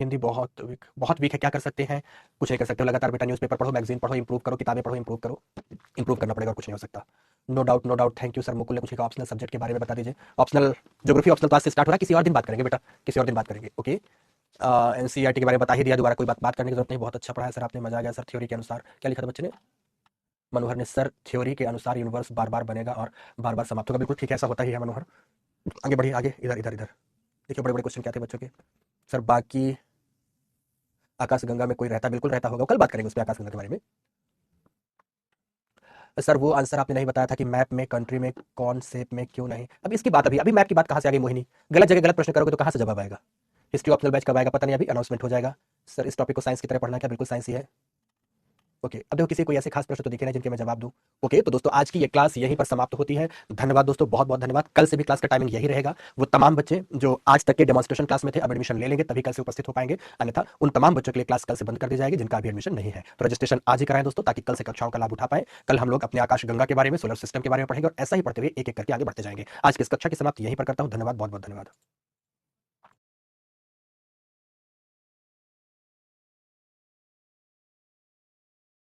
हिंदी बहुत वीक है, क्या कर सकते हैं? कुछ नहीं कर सकते, लगातार बेटा न्यूज़पेपर पढ़ो, मैगजीन पढ़ो, इंप्रूव करो, किताबें पढ़ो, इंप्रूव करना पड़ेगा, कुछ नहीं हो सकता। No doubt, thank you sir. Mukul ने कुछ कहा, ऑप्शनल सब्जेक्ट के बारे में बता दीजिए। ऑप्शनल ज्योग्राफी ऑप्शनल क्लास से स्टार्ट हो रहा है, किसी और दिन बात करेंगे बेटा, ओके। एनसीईआरटी के बारे में बता ही दिया, दोबारा कोई बात करने की जरूरत नहीं, बहुत अच्छा पढ़ा है सर आपने, मजा आ गया सर। थ्योरी के अनुसार क्या लिखा था बच्चे ने? मनोहर ने, सर थ्योरी के अनुसार यूनिवर्स बार बार बनेगा और बार बार समाप्त होगा। बिल्कुल ठीक है, ऐसा होता ही है मनोहर। आगे बढ़िए, आगे इधर देखिए, बड़े क्वेश्चन क्या थे बच्चों के। सर बाकी आकाशगंगा में कोई रहता, बिल्कुल रहता होगा, कल बात करेंगे उस पर, आकाशगंगा के बारे में। सर वो आंसर आपने नहीं बताया था कि मैप में कंट्री में कौन शेप में क्यों नहीं। अब इसकी बात अभी मैप की बात कहाँ से आ गई मोहिनी? गलत जगह गलत प्रश्न करोगे तो कहाँ से जवाब आएगा? हिस्ट्री ऑप्शनल बैच कब आएगा पता नहीं, अभी अनाउंसमेंट हो जाएगा। सर इस टॉपिक को साइंस की तरह पढ़ना क्या? बिल्कुल साइंस ही है। ओके, अब देखो किसी कोई ऐसे खास प्रश्न तो दिखे ना जिनके मैं जवाब दूं। ओके, तो दोस्तों आज की ये क्लास यहीं पर समाप्त होती है। धन्यवाद दोस्तों, बहुत धन्यवाद। कल से भी क्लास का टाइमिंग यही रहेगा। वो तमाम बच्चे जो आज तक के डेमोन्स्ट्रेशन क्लास में थे, अब एडमिशन ले लेंगे तभी कल से उपस्थित हो पाएंगे, अन्यथा उन तमाम बच्चों के लिए क्लास कल से बंद कर दी जाएगी जिनका अभी एडमिशन नहीं है। तो रजिस्ट्रेशन आज ही कराएं दोस्तों, ताकि कल से कक्षाओं का लाभ उठा पाए। कल हम लोग अपने आकाश गंगा के बारे में, सोलर सिस्टम के बारे में पढ़ेंगे और ऐसा ही पढ़ते हुए एक एक करके आगे बढ़ते जाएंगे। आज की इस कक्षा की समाप्ति यहीं पर करता हूं। धन्यवाद, बहुत धन्यवाद।